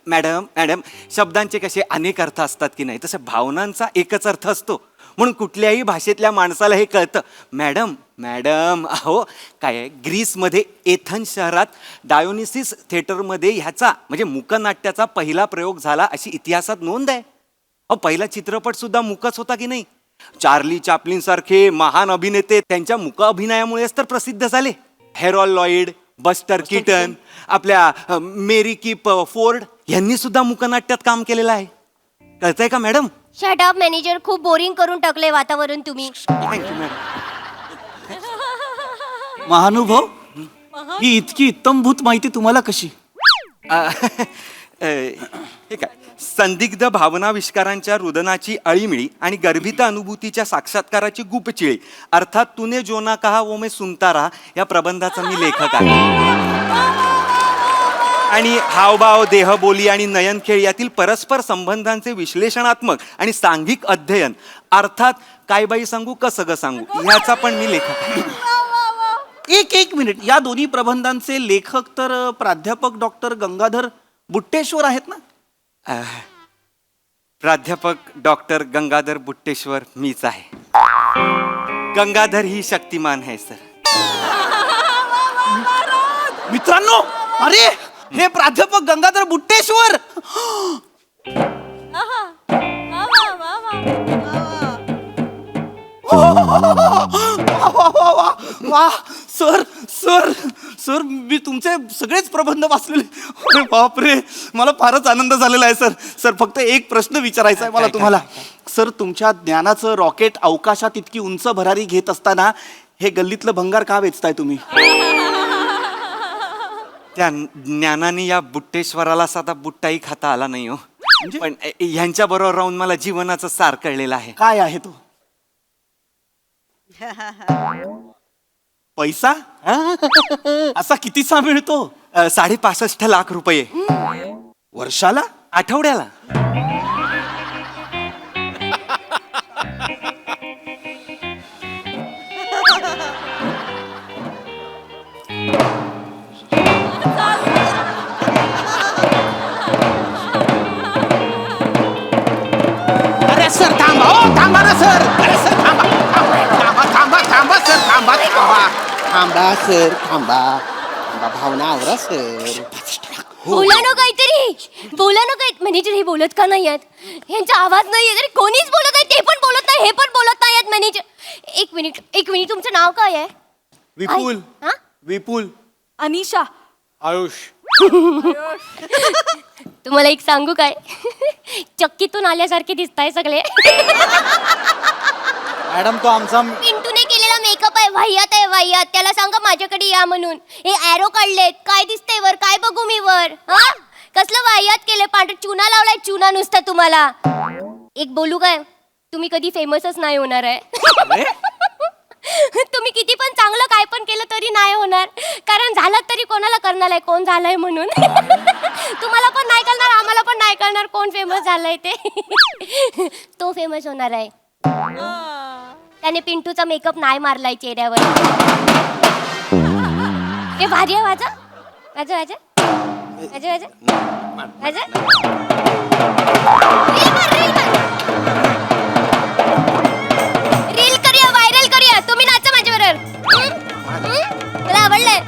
मॅडम मॅडम शब्दांचे कसे अनेक अर्थ असतात की नाही, तसं भावनांचा एकच अर्थ असतो. म्हणून कुठल्याही भाषेतल्या माणसाला हे कळतं. मॅडम मॅडम अहो काय आहे, ग्रीसमध्ये एथन शहरात डायोनिसिस थिएटरमध्ये ह्याचा म्हणजे मूकनाट्याचा पहिला प्रयोग झाला अशी इतिहासात नोंद आहे. अहो पहिला चित्रपट सुद्धा मूकच होता की नाही. चार्ली चॅप्लिन सारखे महान अभिनेते त्यांच्या मूक अभिनयामुळेच तर प्रसिद्ध झाले. हेरॉल्ड लॉईड, बस्टर कीटन, आपल्या मेरी कीप फोर्ड यांनी सुद्धा मूकनाट्यात काम केलेलं आहे. कळतंय का मॅडम? शट अप मॅनेजर, खूप बोरिंग करून टाकले वातावरण तुम्ही. Thank you madam. महानुभव, ही इतकी इत्तमभूत माहिती तुम्हाला कशी? हे काय, संदिग्ध भावनाविष्कारांच्या रुदनाची अळीमिळी आणि गर्भित अनुभूतीच्या साक्षात्काराची गुपचिळी अर्थात तूने जो ना कहा वो मैं सुनता रहा या प्रबंधाचा मी लेखक आहे. आणि हावभाव, देहबोली आणि नयनखेळ यातील परस्पर संबंधांचे विश्लेषणात्मक आणि सांघिक अध्ययन अर्थात काय बाई सांगू कसं ग सांगू ह्याचा पण मी लेखक आहे. एक मिनिट, या दोन्ही प्रबंधांचे लेखक तर प्राध्यापक डॉक्टर गंगाधर बुट्टेश्वर आहेत ना? प्राध्यापक डॉक्टर गंगाधर बुट्टेश्वर मीच आहे. गंगाधर ही शक्तिमान आहे सर. मित्रांनो, अरे हे प्राध्यापक गंगाधर बुट्टेश्वर. वा सर सर सर, मी तुमचे सगळेच प्रबंध वाचलेले. अरे बापरे, मला फारच आनंद झालेला आहे सर. सर फक्त एक प्रश्न विचारायचा आहे मला तुम्हाला. सर तुमच्या ज्ञानाचं रॉकेट अवकाशात इतकी उंच भरारी घेत असताना हे गल्लीतलं भंगार का वेचताय तुम्ही? त्या ज्ञानाने या बुट्टेश्वराला साधा बुट्टाही खाता आला नाही हो. पण ह्यांच्या बरोबर राहून मला जीवनाचं सार कळलेलं आहे. काय आहे तो? पैसा? असा कितीचा मिळतो? 65.5 लाख रुपये. वर्षाला? आठवड्याला. अरे सर थांबा, हो थांबा ना सर. अरे सर थांबा थांबा थांबा थांबा सर थांबा थांबा थांबा सर थांबा थांबा. भावना आवरा सर. बोला ना काहीतरी, बोला ना काही. मॅनेजर हे बोलत का नाही आहेत? यांचा आवाज नाही येत. अरे कोणीच बोलत नाही, ते पण बोलत नाही, हे पण बोलत नाही आहेत मॅनेजर. एक मिनिट तुमचं नाव काय आहे? विपुल. हा? विपुल. अनिशा. आयुष. तुम्हाला एक सांगू काय? चक्कीतून आल्यासारखे दिसताय सगळे. मॅडम तो आमचा पिंटूने केलेला मेकअप आहे, वाह्यात आहे वाह्यात. त्याला सांगा माझ्याकडे या म्हणून. हे ॲरो काढलेत, काय दिसतंय वर? काय बघू मी वर? हा कसलं वाह्यात केलंय? पांढर चुना लावलाय, चुना नुसता तुम्हाला. एक बोलू काय, तुम्ही कधी फेमसच नाही होणार आहे. तुम्ही किती पण चांगलं काय पण केलं तरी नाही होणार. कारण झालं तरी कोणाला करणार आहे, कोण झालंय म्हणून. तुम्हाला पण नाही कळणार, आम्हाला पण नाही कळणार कोण फेमस झालंय ते. तो फेमस होणार आहे. त्याने पिंटूचा मेकअप नाही मारलाय चेहऱ्यावर. हे भारी आहे. वाजा वाजा वाजा वाजा वाजा वाजा. रील करूया, व्हायरल करूया. तुम्ही नाचा माझ्याबरोबर. मला आवडलंय.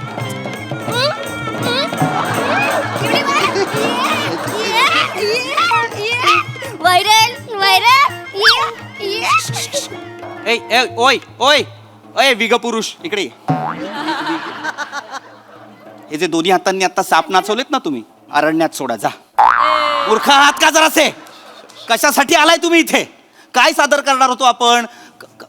Viral viral. ओय ओय अय विग पुरुष इकडे ये. हे जे दोन्ही हातांनी आता साप नाचवलेत ना तुम्ही, अरण्यात सोडा जा. मूर्ख आहात का जरासे? कशासाठी आलाय तुम्ही इथे? काय सादर करणार होतो आपण?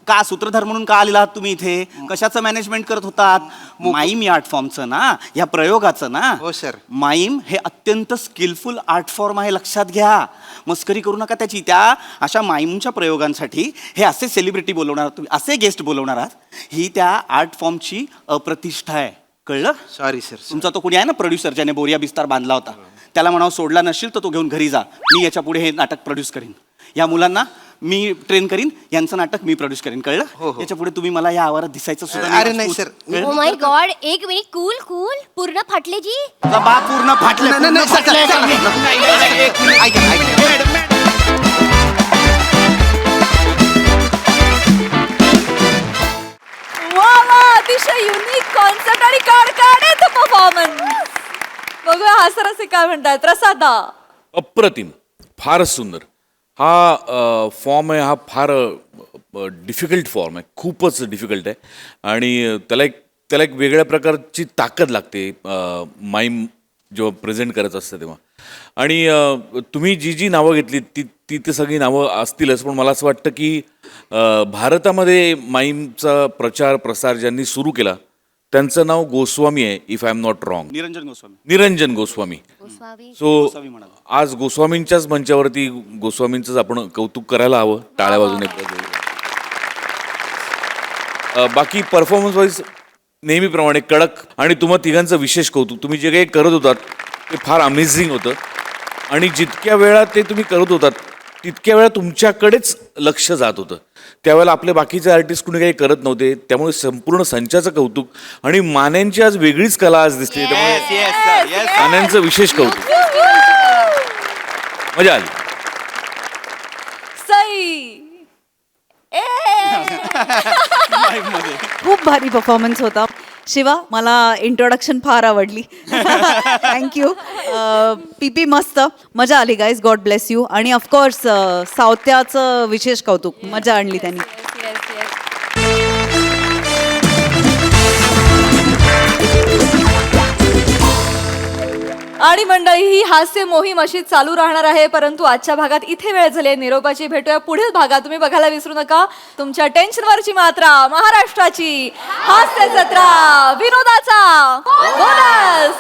का सूत्रधार म्हणून का आलेला आहात तुम्ही इथे? कशाचं मॅनेजमेंट करत होतात? माईम या आर्ट फॉर्मचं ना, या प्रयोगाचं ना. हो, सर. माईम हे अत्यंत स्किलफुल आर्ट फॉर्म आहे, लक्षात घ्या. मस्करी करू नका त्याची. त्या अशा माईमच्या प्रयोगांसाठी हे असे सेलिब्रिटी बोलवणार आहात तुम्ही, असे गेस्ट बोलवणार आहात. ही त्या आर्ट फॉर्मची अप्रतिष्ठा आहे, कळलं? Sorry sir. तुमचा तो कोणी आहे ना प्रोड्युसर, ज्याने बोरिया बिस्तार बांधला होता, त्याला म्हणावं सोडला नसशील तर तो घेऊन घरी जा. मी याच्या पुढे हे नाटक प्रोड्यूस करीन. या मुलांना मी ट्रेन करीन, यांचं नाटक मी प्रोड्यूस करीन, कळलं? याच्या पुढे तुम्ही मला या आवारात दिसायचं सुद्धा अरे नाही, सर. ओ माय गॉड, एक मिनिट, कूल कूल, पूर्ण फाटले जी. तुझा बाप पूर्ण फाटले. नाही, नाही, सर, सर, सर. ऐका. वा वा, अतिशय युनिक कॉन्सेप्ट आणि कडकडीत परफॉर्मन्स. बघूया हास्यरसिक काय म्हणतायत. प्रसादा. अप्रतिम, फारच सुंदर. हा फॉर्म आहे, हा फार डिफिकल्ट फॉर्म आहे, खूपच डिफिकल्ट आहे. आणि त्याला एक वेगळ्या प्रकारची ताकद लागते माईम जेव्हा प्रेझेंट करत असतं तेव्हा. आणि तुम्ही जी नावं घेतली ती सगळी नावं असतीलच, पण मला असं वाटतं की भारतामध्ये माईमचा प्रचार प्रसार ज्यांनी सुरू केला त्यांचं नाव गोस्वामी आहे, if I am not wrong. Niranjan Goswami. So आज गोस्वामींच्याच मंचावरती गोस्वामींचंच आपण कौतुक करायला हवं, टाळ्या वाजून. बाकी परफॉर्मन्स वाईज नेहमीप्रमाणे कडक. आणि तुम्हा तिघांचं विशेष कौतुक. तुम्ही जे काही करत होतात ते फार अमेझिंग होतं. आणि जितक्या वेळा ते तुम्ही करत होतात तितक्या वेळा तुमच्याकडेच लक्ष जात होतं. त्यावेळेला आपले बाकीचे आर्टिस्ट कुणी काही करत नव्हते, त्यामुळे संपूर्ण संचाचं कौतुक. आणि मान्यांची आज वेगळीच कला आज दिसते, त्यामुळे मान्यांचं विशेष कौतुक. मजा आली. सई. खूप भारी परफॉर्मन्स होता. शिवा, मला इंट्रोडक्शन फार आवडली. थँक्यू. पीपी मस्त, मजा आली गाईज. God bless you. आणि ऑफकोर्स सावत्याचं विशेष कौतुक, मजा आणली त्यांनी. आणि मंडळी, ही हास्य मोहीम अशी चालू राहणार आहे, परंतु आजच्या भागात इथे वेळ झाली आहे निरोपाची. भेटूया पुढील भागात. तुम्ही बघायला विसरू नका तुमच्या टेन्शनवरची मात्रा, महाराष्ट्राची हास्य जत्रा, विनोदाचा बोनस.